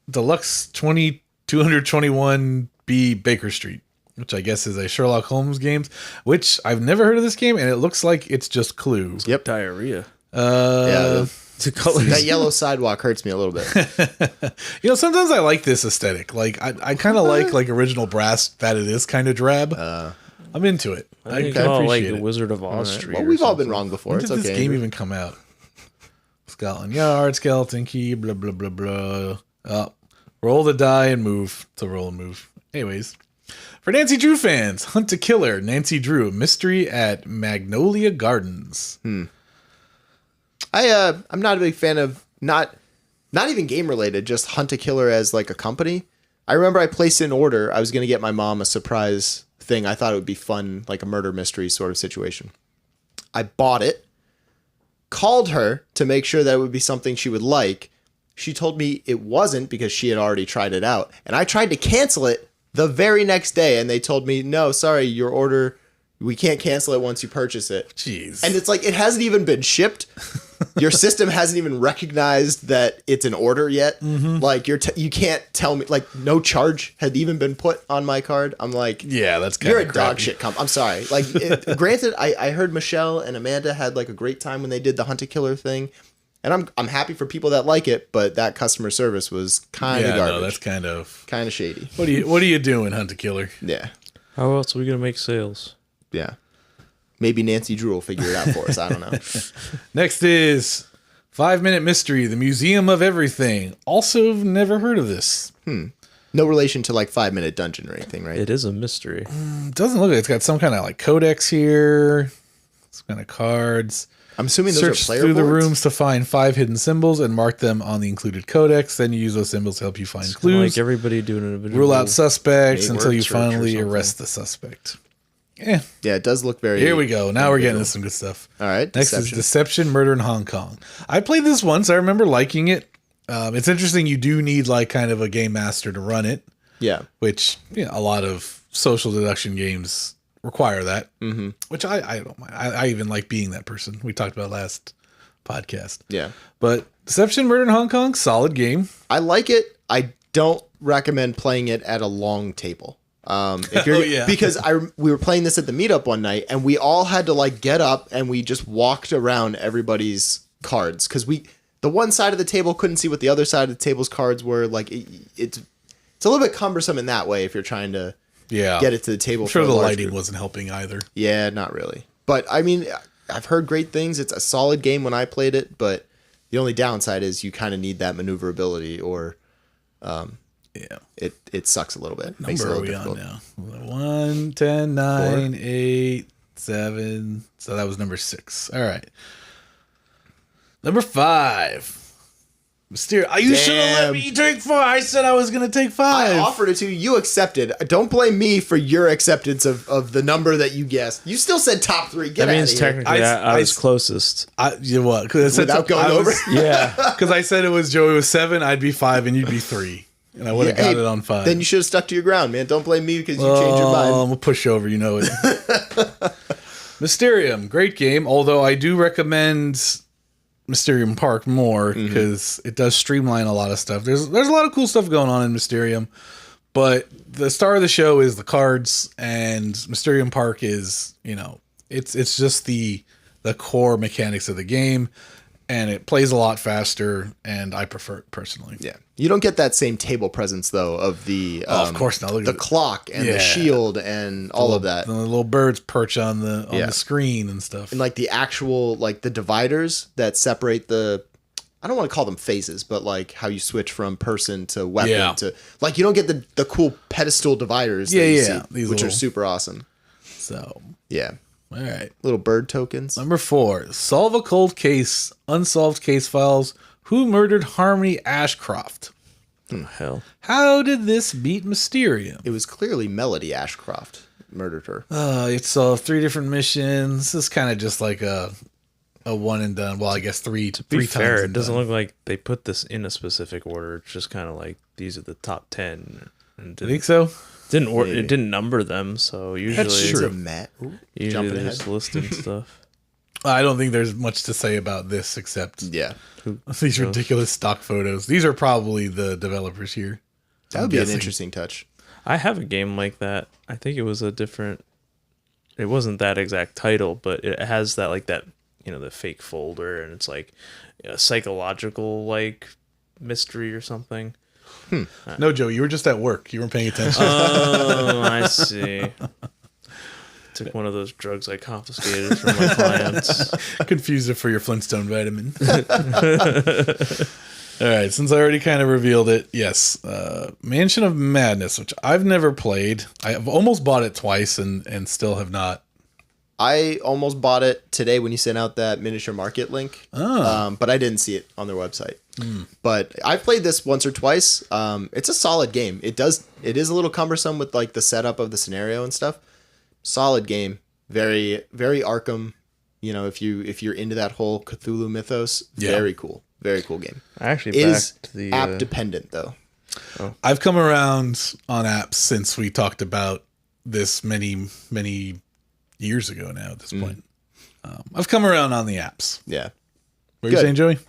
Deluxe 221B Baker Street, which I guess is a Sherlock Holmes game, which I've never heard of this game, and it looks like it's just Clue. Yep. Diarrhea. Yeah. To colors. That yellow sidewalk hurts me a little bit. Sometimes I like this aesthetic. Like I kind of like original brass that it is kind of drab. I'm into it. I think I call it like appreciate the it. Wizard of Oz Street. Well, or we've all something. been wrong before. When It's did okay. this game even come out? Scotland Yard, Skeleton Key, blah blah blah blah. Roll the die and move to roll and move. Anyways, for Nancy Drew fans, Hunt a Killer, Nancy Drew, Mystery at Magnolia Gardens. I'm not a big fan of not even game related, just Hunt a Killer as like a company. I remember I placed an order. I was going to get my mom a surprise thing. I thought it would be fun, like a murder mystery sort of situation. I bought it, called her to make sure that it would be something she would like. She told me it wasn't because she had already tried it out. And I tried to cancel it the very next day, and they told me, no, sorry, your order, we can't cancel it once you purchase it. Jeez. And it's like, it hasn't even been shipped. Your system hasn't even recognized that it's an order yet. Like you can't tell me, like no charge had even been put on my card. I'm like, Yeah, that's kind you're of a dog shit I'm sorry. Like, granted, I heard Michelle and Amanda had like a great time when they did the Hunt a Killer thing, and I'm happy for people that like it, but that customer service was kind of Yeah, garbage. no, that's kind of shady. what are you doing, Hunt a Killer? Yeah, How else are we gonna make sales? yeah. Maybe Nancy Drew will figure it out for us. I don't know. Next is 5-Minute Mystery, the Museum of Everything. Also, never heard of this. No relation to like 5-Minute Dungeon or anything, right? It is a mystery. It doesn't look like it's got some kind of like codex here. Some kind of cards. I'm assuming those Search are player through the boards? rooms to find 5 hidden symbols and mark them on the included codex. Then you use those symbols to help you find Kinda clues. like everybody doing an individual. Rule out suspects Maybe until you word search or finally something. arrest the suspect. Yeah, Yeah, it does look very. here we go. Now we're getting into some good stuff. All right, Next is Deception, Murder in Hong Kong. I played this once. I remember liking it. It's interesting. You do need like kind of a game master to run it, Yeah. which a lot of social deduction games require that, which I don't mind. I even like being that person. We talked about last podcast. Yeah. But Deception Murder in Hong Kong, solid game. I like it. I don't recommend playing it at a long table. If you're, because we were playing this at the meetup one night, and we all had to like get up and we just walked around everybody's cards because the one side of the table couldn't see what the other side of the table's cards were. Like it's a little bit cumbersome in that way if you're trying to get it to the table. I'm sure the lighting wasn't helping either. Yeah, not really. But I mean, I've heard great things. It's a solid game when I played it, but the only downside is you kind of need that maneuverability, or it sucks a little bit. Makes it a little difficult. Now? 1, 10, 9, 8, 7. So that was number 6. All right. Number 5. Mysterio. You should have let me take 5. I said I was going to take 5. I offered it to you. You accepted. Don't blame me for your acceptance of the number that you guessed. You still said top 3. Get out of here. Technically, I was closest. You know what? Without going over? Yeah. Because I said it was Joey was 7, I'd be 5, and you'd be 3. And I would have got it on 5. Then you should have stuck to your ground, man. Don't blame me because you changed your mind. I'm a pushover, you know it. Mysterium, great game. Although I do recommend Mysterium Park more because it does streamline a lot of stuff. There's a lot of cool stuff going on in Mysterium, but the star of the show is the cards, and Mysterium Park is, it's just the core mechanics of the game. And it plays a lot faster, and I prefer it personally. Yeah, you don't get that same table presence though of the of course not. The clock and the shield and all of that. The little birds perch on the screen and stuff. And like the actual the dividers that separate the, I don't want to call them phases, but like how you switch from person to weapon to you don't get the cool pedestal dividers. Which are super awesome. So yeah. All right. Little bird tokens. Number 4. Solve a cold case. Unsolved case files. Who murdered Harmony Ashcroft? Hell. How did this beat Mysterium? It was clearly Melody Ashcroft murdered her. It solved 3 different missions. This is kind of just like a one and done. Well, I guess three times. It doesn't look like they put this in a specific order. It's just kind of like these are the top 10. I think so. It didn't number them, so usually that's true. Usually they just listed stuff. I don't think there's much to say about this except these ridiculous stock photos. These are probably the developers here. That would be an interesting touch. I have a game like that. I think it was a different. It wasn't that exact title, but it has that the fake folder, and it's like a psychological mystery or something. No, Joe, you were just at work. You weren't paying attention. Oh, I see. Took one of those drugs I confiscated from my clients. Confused it for your Flintstone vitamin. All right, since I already kind of revealed it, yes. Mansion of Madness, which I've never played. I've almost bought it twice and still have not. I almost bought it today when you sent out that miniature market link, but I didn't see it on their website. But I've played this once or twice. It's a solid game. It is a little cumbersome with the setup of the scenario and stuff. Solid game, very very Arkham. If you're into that whole Cthulhu mythos, very cool game. I actually is app dependent though. Oh. I've come around on apps since we talked about this many years ago now. At this point, I've come around on the apps. Yeah. What are you saying, Joey?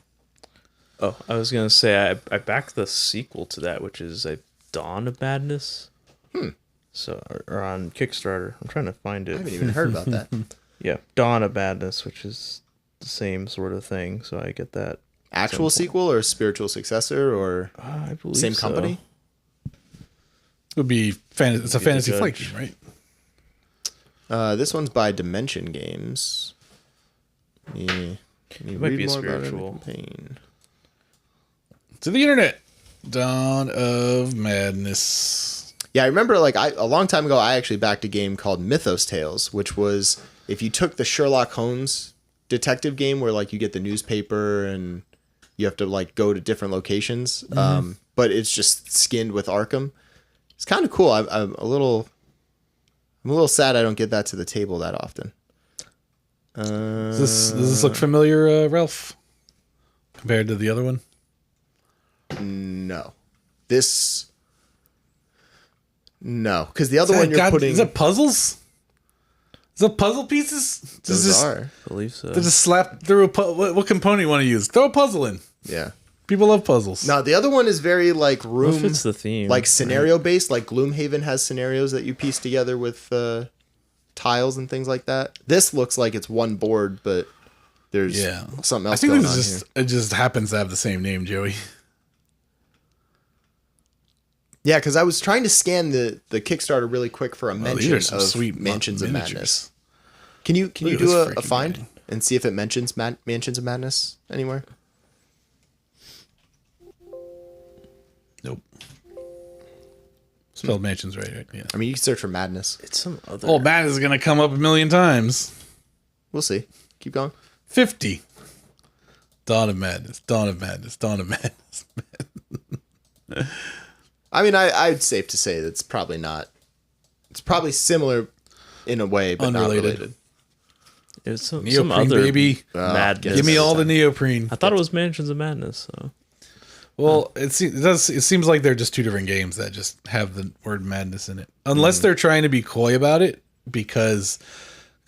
Oh, I was gonna say I backed the sequel to that, which is Dawn of Madness. So or on Kickstarter. I'm trying to find it. I haven't even heard about that. Yeah, Dawn of Madness, which is the same sort of thing. So I get that. Actual sequel or spiritual successor or I believe same company? It would be it's a fantasy flight game, right? This one's by Dimension Games. It might be a spiritual. To the internet. Dawn of Madness. Yeah, I remember a long time ago I actually backed a game called Mythos Tales, which was if you took the Sherlock Holmes detective game where you get the newspaper and you have to go to different locations, but it's just skinned with Arkham. It's kind of cool. I'm a little sad I don't get that to the table that often. Does this look familiar, Ralph? Compared to the other one? No. No, because the other one you're putting... Is it puzzles? Is it puzzle pieces? Those are. I believe so. They just slap through what component you want to use. Throw a puzzle in. Yeah. People love puzzles. Now the other one is very like room. Well, fits the theme, like scenario based. Like Gloomhaven has scenarios that you piece together with tiles and things like that. This looks like it's one board, but there's something else. I think going this on is just here. it just happens to have the same name, Joey. Yeah, because I was trying to scan the Kickstarter really quick for a mention these are some of sweet Mansions of miniatures. Madness. Can you Look do at this a freaking find guy. and see if it mentions Mansions of Madness anywhere? Nope. Spelled Mansions right? Yeah. I mean, you can search for Madness. It's some other. Oh, Madness is gonna come up a million times. We'll see. Keep going. 50. Dawn of Madness. Dawn of Madness. Dawn of Madness. I mean, I'd safe to say that's probably not. It's probably similar in a way, but Unrelated. not related. It's some Neoprene, other baby. madness. Give me all the neoprene. I thought it was Mansions of Madness. So. Well, it seems like they're just two different games that just have the word madness in it. Unless they're trying to be coy about it, because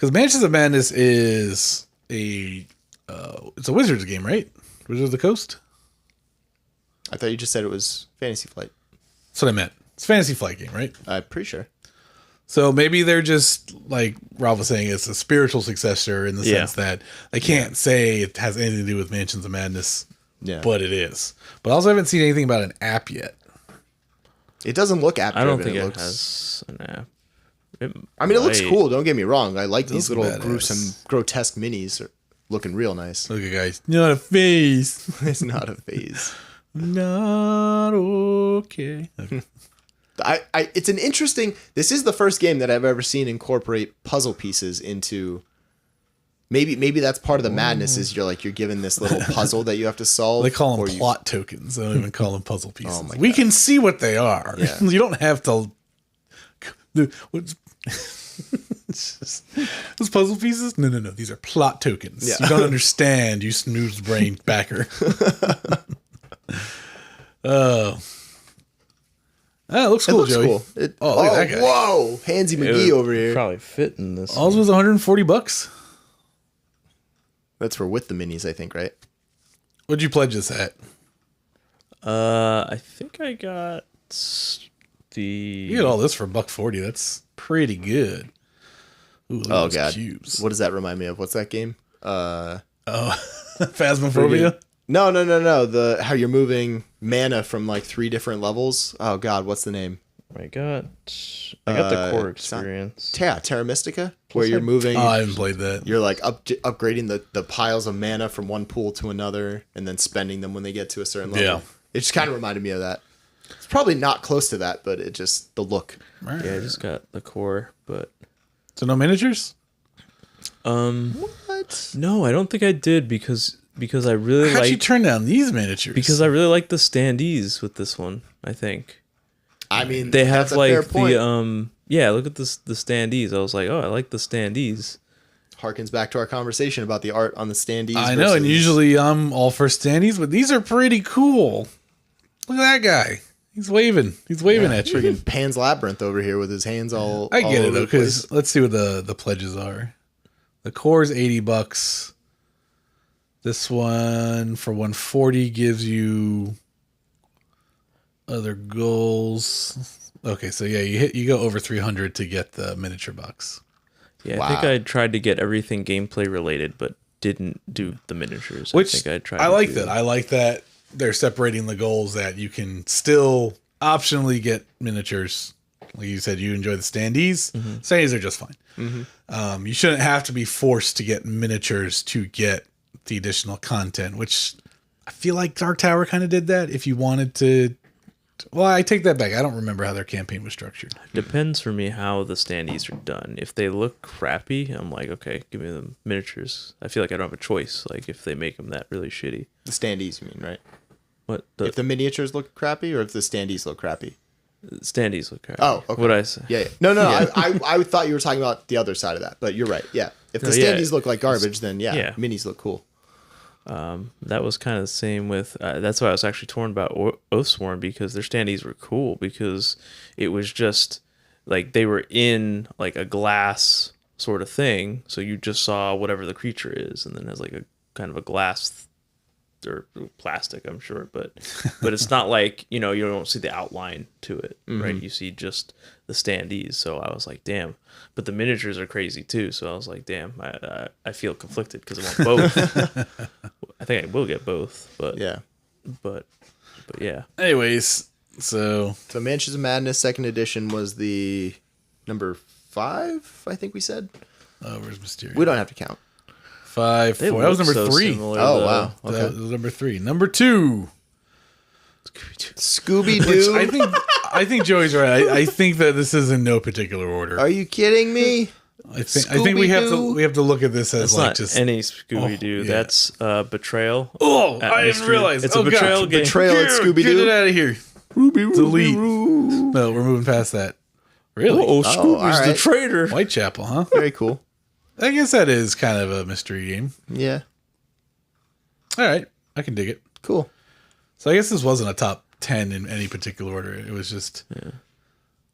Mansions of Madness is it's a Wizards game, right? Wizards of the Coast. I thought you just said it was Fantasy Flight. That's what I meant. It's a Fantasy Flight game, right? I'm pretty sure. So maybe they're just, like Ralph was saying, it's a spiritual successor in the sense that they can't say it has anything to do with Mansions of Madness, but it is. But I also haven't seen anything about an app yet. It doesn't look app I don't driven. think it looks, has an app. It looks cool. Don't get me wrong. I like these little badass. gruesome, grotesque minis. Are looking real nice. Look at guys. Not a face. It's not a phase. Not okay. It's an interesting. This is the first game that I've ever seen incorporate puzzle pieces into. Maybe that's part of the madness. Is you're given this little puzzle that you have to solve. They call them plot tokens. They don't even call them puzzle pieces. Oh my we God. can see what they are. Yeah. You don't have to. What's those puzzle pieces? No. These are plot tokens. Yeah. You don't understand, you snooze brain backer. Oh. It looks cool, It looks Joey. cool. Look at that guy. Whoa, Hansy It McGee would over here. Probably fit in this. All was $140. That's for with the minis, I think, right? What'd you pledge this at? I think I got the. You get all this for $140. That's pretty good. Ooh, look at Oh those God, cubes. what does that remind me of? What's that game? Phasmophobia. No. How you're moving mana from like 3 different levels. Oh God, what's the name? I got the core it's not- experience. Terra Mystica, where you're moving. Oh, I haven't played that. You're like upgrading the piles of mana from one pool to another, and then spending them when they get to a certain level. Yeah. It just kind of reminded me of that. It's probably not close to that, but it just the look. Yeah, I just got the core, but So no miniatures? What? no, I don't think I did because I really How'd you like turn down these miniatures? because I really like the standees with this one. I think I mean, they have that's a fair like point. the look at this the standees. I was like, oh, I like the standees. Harkens back to our conversation about the art on the standees. I know, and versus- usually I'm all for standees, but these are pretty cool. Look at that guy. He's waving. He's waving at you. friggin' Pan's Labyrinth over here with his hands all. I all get it over though, the place. because let's see what the pledges are. The core is $80. This one for 140 gives you other goals. Okay, so yeah, you go over 300 to get the miniature box. Yeah, Wow. I think I tried to get everything gameplay related, but didn't do the miniatures. Which I think I tried. I to like do- that. I like that they're separating the goals, that you can still optionally get miniatures. Like you said, you enjoy the standees. Standees are just fine. You shouldn't have to be forced to get miniatures to get the additional content, which I feel like Dark Tower kind of did that. If you wanted to, well, I take that back. I don't remember how their campaign was structured. Depends for me how the standees are done. If they look crappy, I'm like, okay, give me the miniatures. I feel like I don't have a choice. Like if they make them that really shitty. The standees, you mean, right? What If the miniatures look crappy, or if the standees look crappy. standees look crappy? Oh, okay. What I say? Yeah. No. I thought you were talking about the other side of that, but you're right. Yeah. If the No, yeah. standees look like garbage, then Yeah. minis look cool. That was kind of the same with. That's why I was actually torn about Oathsworn, because their standees were cool, because it was just like they were in like a glass sort of thing, so you just saw whatever the creature is, and then it has like a kind of a glass or plastic, I'm sure, but it's not like, you don't see the outline to it, right? You see just the standees. So I was like, damn. But the miniatures are crazy too. So I was like, damn, I feel conflicted because I want both. I think I will get both, but Yeah. But yeah. Anyways, so Mansions of Madness 2nd edition was the number 5, I think we said. oh, where's Mysterio? We don't have to count. 5, 4. That was number 3. Oh, wow. Okay. That was number 3. Number 2. Scooby-Doo. I think Joey's right. I think that this is in no particular order. Are you kidding me? I think we have to look at this as It's like not just any Scooby-Doo. yeah. That's Betrayal. Oh, at I didn't Mystery. realize. It's a betrayal game. Betrayal at Scooby-Doo. Get it out of here. Delete. No, we're moving past that. Really? Oh, Scooby's all the right. traitor. Whitechapel, huh? Very cool. I guess that is kind of a mystery game. Yeah. All right, I can dig it. Cool. So I guess this wasn't a top 10 in any particular order. It was just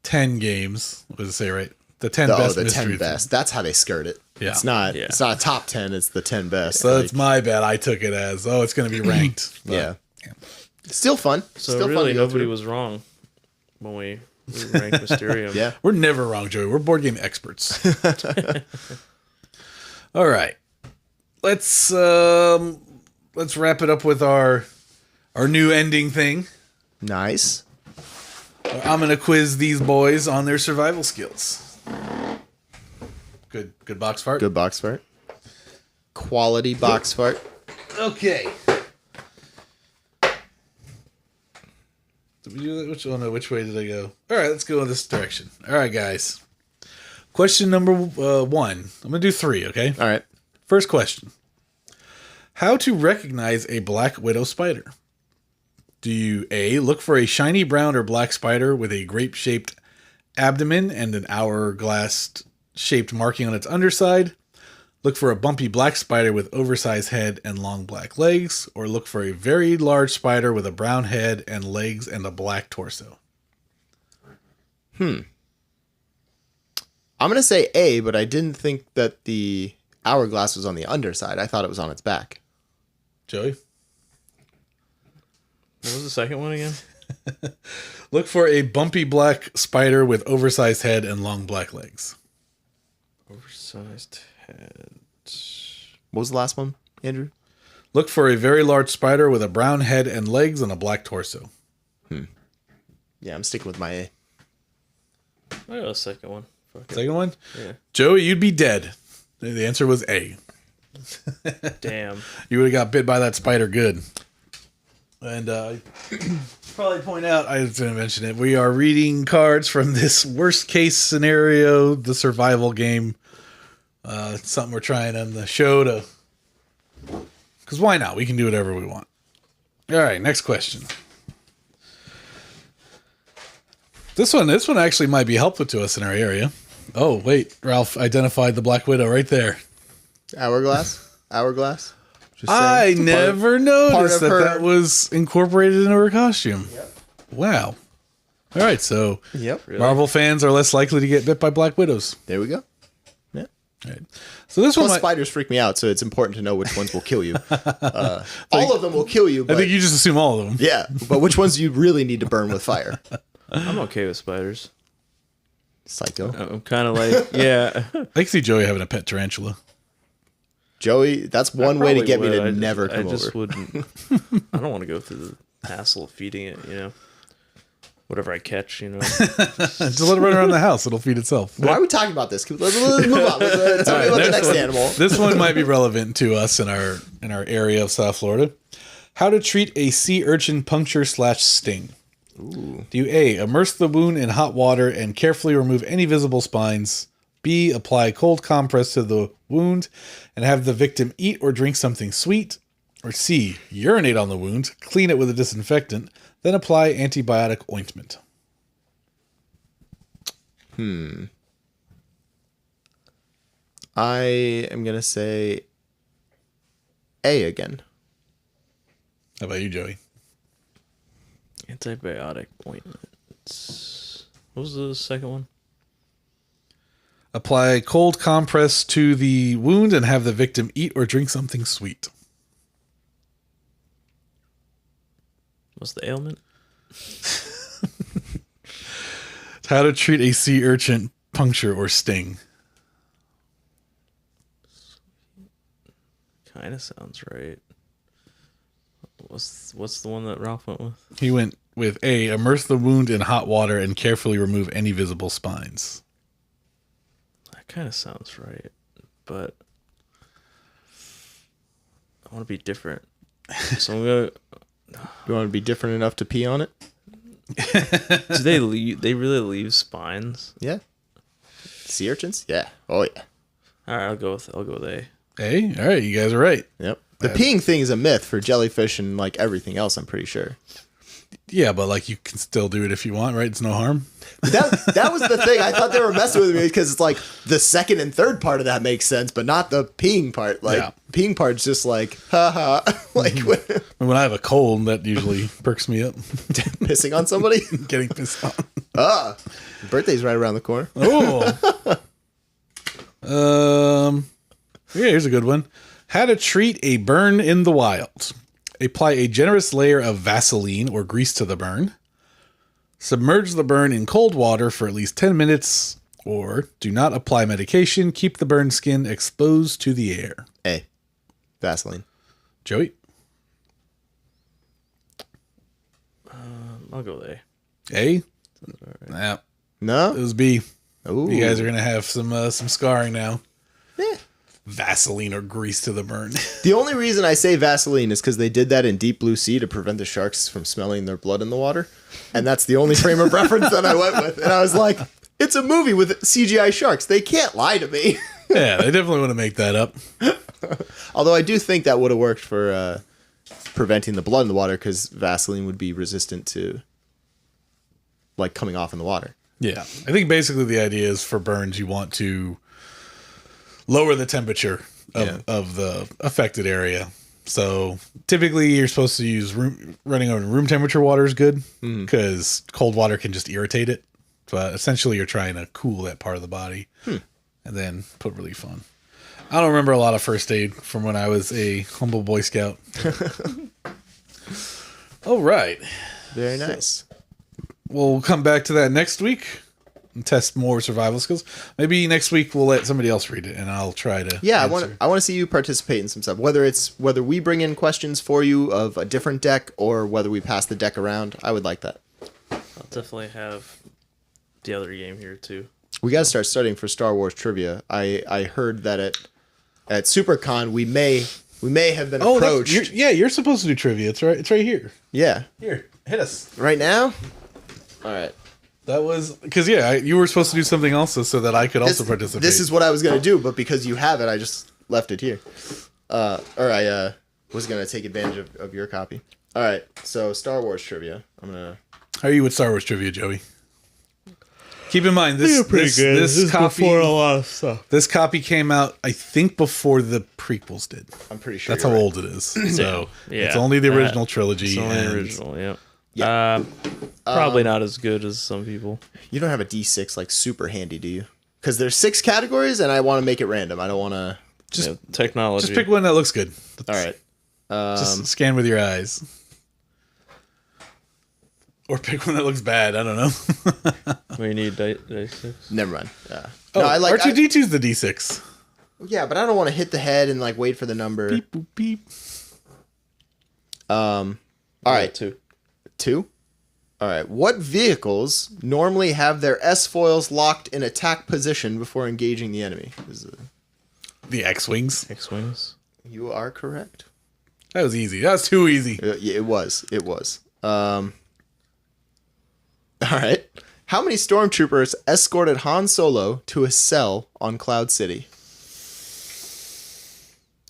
10 games. What does it say, right? The 10 best the mystery 10 best. That's how they skirt it. Yeah. It's not Yeah. it's not a top 10, it's the 10 best. So it's my bad. I took it as, it's going to be ranked. But, yeah. Still fun. So Still fun really, to go nobody through. was wrong when we ranked Mysterium. Yeah. We're never wrong, Joey. We're board game experts. All right. Let's wrap it up with our new ending thing. Nice. I'm going to quiz these boys on their survival skills. Good box fart. Good box fart. Quality box fart. Okay. Did we do that? Which way did I go? All right, let's go in this direction. All right, guys. Question number 1. I'm going to do 3, okay? All right. First question. How to recognize a black widow spider? Do you A, look for a shiny brown or black spider with a grape-shaped abdomen and an hourglass-shaped marking on its underside? Look for a bumpy black spider with oversized head and long black legs? Or look for a very large spider with a brown head and legs and a black torso? I'm going to say A, but I didn't think that the hourglass was on the underside. I thought it was on its back. Joey? What was the second one again? Look for a bumpy black spider with oversized head and long black legs. Oversized head. What was the last one, Andrew? Look for a very large spider with a brown head and legs and a black torso. Yeah, I'm sticking with my A. I got a second one. Fuck it. Second one? Yeah. Joey, you'd be dead. The answer was A. Damn. You would have got bit by that spider good. And probably point out, I was going to mention it, we are reading cards from this worst case scenario, the survival game. It's something we're trying on the show to... Because why not? We can do whatever we want. All right, next question. This one actually might be helpful to us in our area. Oh, wait. Ralph identified the Black Widow right there. Hourglass? Hourglass? Just I saying. never part noticed of her- that was incorporated into her costume. Yep. Wow. All right, so Yep. Marvel fans are less likely to get bit by Black Widows. There we go. Yeah. All right. So this Plus, one, spiders freak me out, so it's important to know which ones will kill you. All of them will kill you, I but think you just assume all of them. yeah, but which ones you really need to burn with fire? I'm okay with spiders. Psycho. I'm kind of like, yeah. I can see Joey having a pet tarantula. Joey, that's one way to Probably get me would. to never come I just over. wouldn't. I don't want to go through the hassle of feeding it, whatever I catch, Just let it run around the house. It'll feed itself. Why are we talking about this? Let's move on. Tell me about the next animal. This one might be relevant to us in our area of South Florida. How to treat a sea urchin puncture / sting. Ooh. Do you A, immerse the wound in hot water and carefully remove any visible spines? B, apply cold compress to the wound and have the victim eat or drink something sweet? Or C, urinate on the wound, clean it with a disinfectant, then apply antibiotic ointment. I am going to say A again. How about you, Joey? Antibiotic ointments. What was the second one? Apply cold compress to the wound and have the victim eat or drink something sweet. What's the ailment? How to treat a sea urchin puncture or sting. Kind of sounds right. What's the one that Ralph went with? He went with A, immerse the wound in hot water and carefully remove any visible spines. That kind of sounds right, but I want to be different. So I'm gonna. You want to be different enough to pee on it? Do they leave? They really leave spines? Yeah. Sea urchins? Yeah. Oh yeah. All right, I'll go with A. A? All right, you guys are right. Yep. The peeing thing is a myth for jellyfish and like everything else, I'm pretty sure. Yeah, but like you can still do it if you want, right? It's no harm. That was the thing. I thought they were messing with me because it's like the second and third part of that makes sense, but not the peeing part. Like peeing part's just like, haha. Like when I have a cold, that usually perks me up. Pissing on somebody? Getting pissed on. Birthday's right around the corner. Oh. Yeah, here's a good one. How to treat a burn in the wild. Apply a generous layer of Vaseline or grease to the burn. Submerge the burn in cold water for at least 10 minutes. Or do not apply medication. Keep the burned skin exposed to the air. A. Vaseline. Joey? I'll go with A. A? Nah, No? it was B. Ooh. You guys are going to have some scarring now. Yeah. Vaseline or grease to the burn. The only reason I say Vaseline is because they did that in Deep Blue Sea to prevent the sharks from smelling their blood in the water. And that's the only frame of reference that I went with. And I was like, it's a movie with CGI sharks. They can't lie to me. Yeah, they definitely want to make that up. Although I do think that would have worked for preventing the blood in the water because Vaseline would be resistant to like coming off in the water. Yeah. I think basically the idea is for burns, you want to lower the temperature of the affected area. So typically you're supposed to use running on room temperature water is good because cold water can just irritate it. But essentially you're trying to cool that part of the body and then put relief on. I don't remember a lot of first aid from when I was a humble Boy Scout. All right. Very nice. We'll come back to that next week and test more survival skills. Maybe next week we'll let somebody else read it and I'll try to answer. I want to see you participate in some stuff. Whether we bring in questions for you of a different deck or whether we pass the deck around. I would like that. I'll definitely have the other game here too. We got to start studying for Star Wars trivia. I heard that at SuperCon we may have been approached. You're supposed to do trivia. It's right here. Yeah. Here, hit us. Right now? All right. That was because you were supposed to do something also so that I could also participate. This is what I was gonna do, but because you have it, I just left it here. Or I was gonna take advantage of your copy. All right. So Star Wars trivia. I'm gonna. How are you with Star Wars trivia, Joey? Keep in mind this copy before a lot of stuff. This copy came out, I think, before the prequels did. I'm pretty sure that's how old it is. So Yeah, it's only the original trilogy. It's only and original. Yeah. Probably not as good as some people. You don't have a D6 like super handy, do you? Because there's 6 categories, and I want to make it random. I don't want to Technology. Just pick one that looks good. All right. Just scan with your eyes. Or pick one that looks bad. I don't know. We need D6. Never mind. No, I like R2D2's the D6. Yeah, but I don't want to hit the head and like wait for the number. Beep boop beep. All right. 2. All right. What vehicles normally have their S-foils locked in attack position before engaging the enemy? The X-Wings. X-Wings. You are correct. That was easy. That was too easy. Yeah, it was. All right. How many stormtroopers escorted Han Solo to a cell on Cloud City?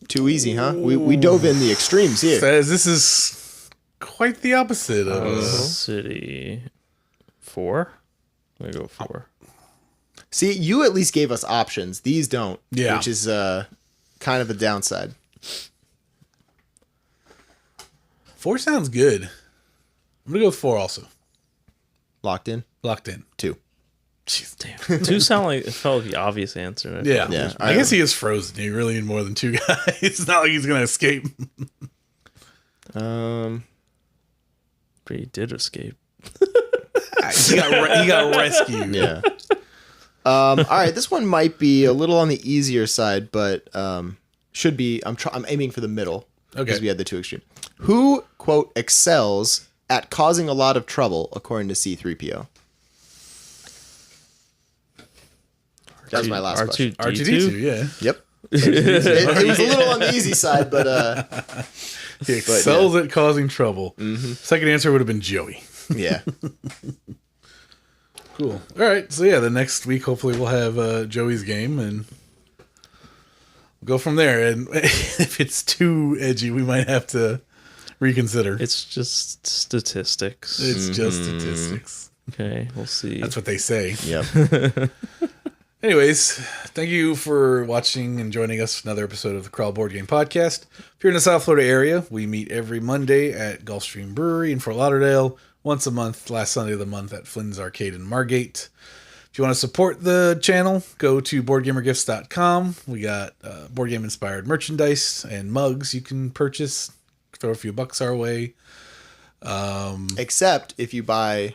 Too easy, huh? We dove in the extremes here. This is quite the opposite of City. 4? I'm going to go 4. See, you at least gave us options. These don't. Yeah. Which is kind of a downside. 4 sounds good. I'm going to go with 4 also. Locked in? Locked in. 2. Jeez, damn. 2 sound like it felt like the obvious answer. Yeah. I guess he is frozen. You really need more than 2 guys. It's not like he's going to escape. 4. But he did escape. He got rescued. Yeah. All right, this one might be a little on the easier side, but should be. I'm aiming for the middle. Okay. Because we had the two extremes. Who, quote, excels at causing a lot of trouble, according to C-3PO? That was my last question. R2D2, yeah. Yep. It was a little on the easy side, but he excels at causing trouble. Mm-hmm. Second answer would have been Joey. Yeah. Cool. All right. So yeah, the next week hopefully we'll have Joey's game and we'll go from there. And if it's too edgy, we might have to reconsider. It's just statistics. It's just statistics. Okay, we'll see. That's what they say. Yep. Anyways, thank you for watching and joining us for another episode of the Crawl Board Game Podcast. If you're in the South Florida area, we meet every Monday at Gulfstream Brewery in Fort Lauderdale, once a month, last Sunday of the month at Flynn's Arcade in Margate. If you want to support the channel, go to boardgamergifts.com. We got board game inspired merchandise and mugs you can purchase. Throw a few bucks our way. Except if you buy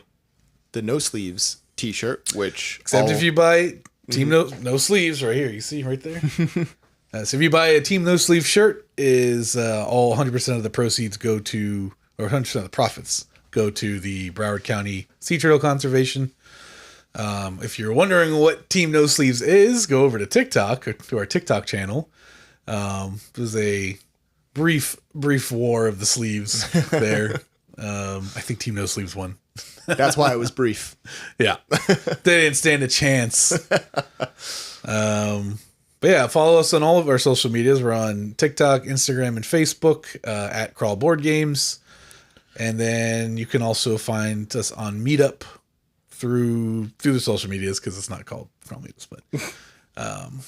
the No Sleeves t-shirt, which... if you buy Team No Sleeves right here. You see right there? So if you buy a Team No Sleeve shirt, is all 100% of the proceeds go to, or 100% of the profits go to the Broward County Sea Turtle Conservation. If you're wondering what Team No Sleeves is, go over to TikTok, or to our TikTok channel. There's a brief war of the sleeves there. I think Team No Sleeves won. That's why it was brief. Yeah. They didn't stand a chance. But yeah, follow us on all of our social medias. We're on TikTok, Instagram, and Facebook at Crawl Board Games. And then you can also find us on Meetup through the social medias, because it's not called Crawl Meetups, but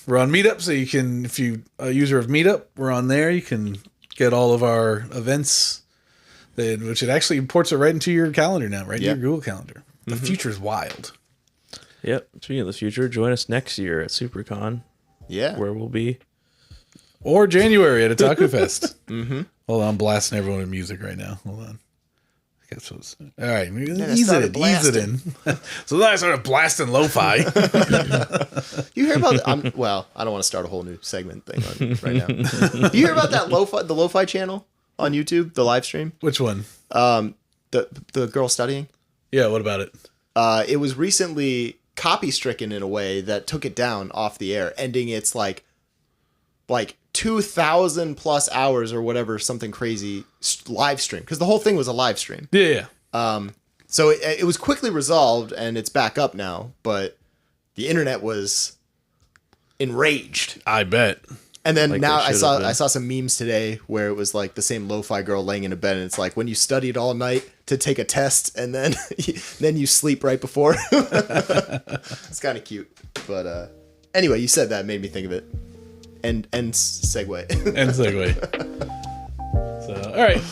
we're on Meetup, so you can, if you a user of Meetup, we're on there. You can get all of our events, which it actually imports it right into your calendar now, right into your Google Calendar. The future's wild. Yep. Speaking of the future, join us next year at SuperCon. Yeah. Where we'll be. Or January at Otaku Fest. Hold on, I'm blasting everyone with music right now. Hold on. I guess it was, all right, ease it in. So then I started blasting lo-fi. You hear about well, I don't want to start a whole new segment thing right now. You hear about that the lo-fi channel on YouTube, the live stream? Which one? The girl studying? Yeah, what about it? It was recently copy stricken in a way that took it down off the air, ending its like 2,000 plus hours or whatever, something crazy live stream, because the whole thing was a live stream. Yeah. So it was quickly resolved and it's back up now, but the internet was enraged. I bet. And then now I saw some memes today where it was like the same lo-fi girl laying in a bed, and it's like when you studied all night to take a test and then you sleep right before. It's kind of cute. But anyway, you said that, made me think of it. And segue. And segue. So, all right.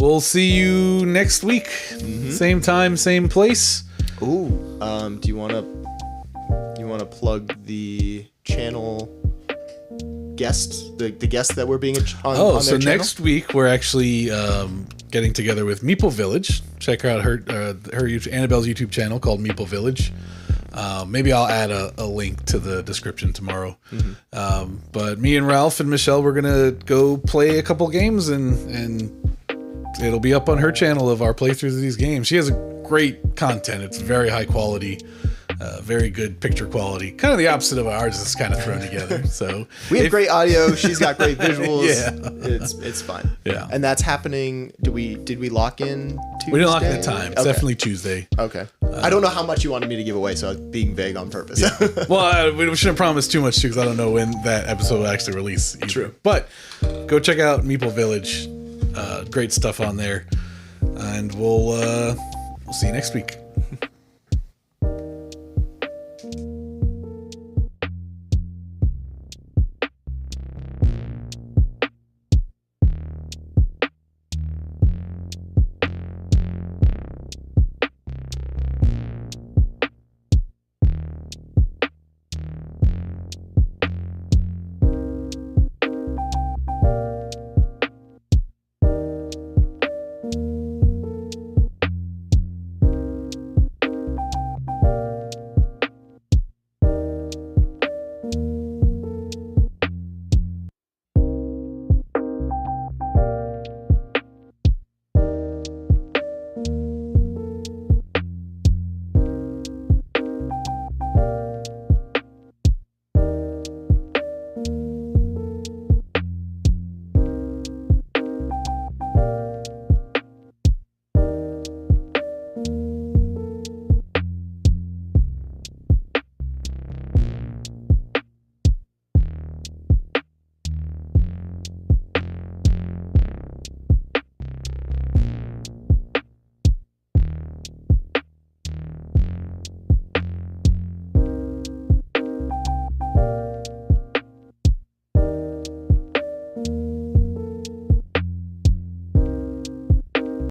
We'll see you next week. Same time, same place. Ooh. Do you want to plug the channel guest, the guest that we're being on so their channel? Next week we're actually getting together with Meeple Village. Check out her Annabelle's YouTube channel called Meeple Village. Maybe I'll add a link to the description tomorrow. But me and Ralph and Michelle, we're gonna go play a couple games, and it'll be up on her channel of our playthroughs of these games. She has great content. It's very high quality, very good picture quality. Kind of the opposite of ours. It's kind of thrown together. So we have great audio. She's got great visuals. Yeah, it's fine. Yeah, and that's happening. Did we lock in Tuesday? We didn't lock in the time. It's definitely Tuesday. Okay. I don't know how much you wanted me to give away, so I was being vague on purpose. Yeah. Well, we shouldn't promise too much too, because I don't know when that episode will actually release either. True. But go check out Meeple Village. Great stuff on there. And we'll see you next week.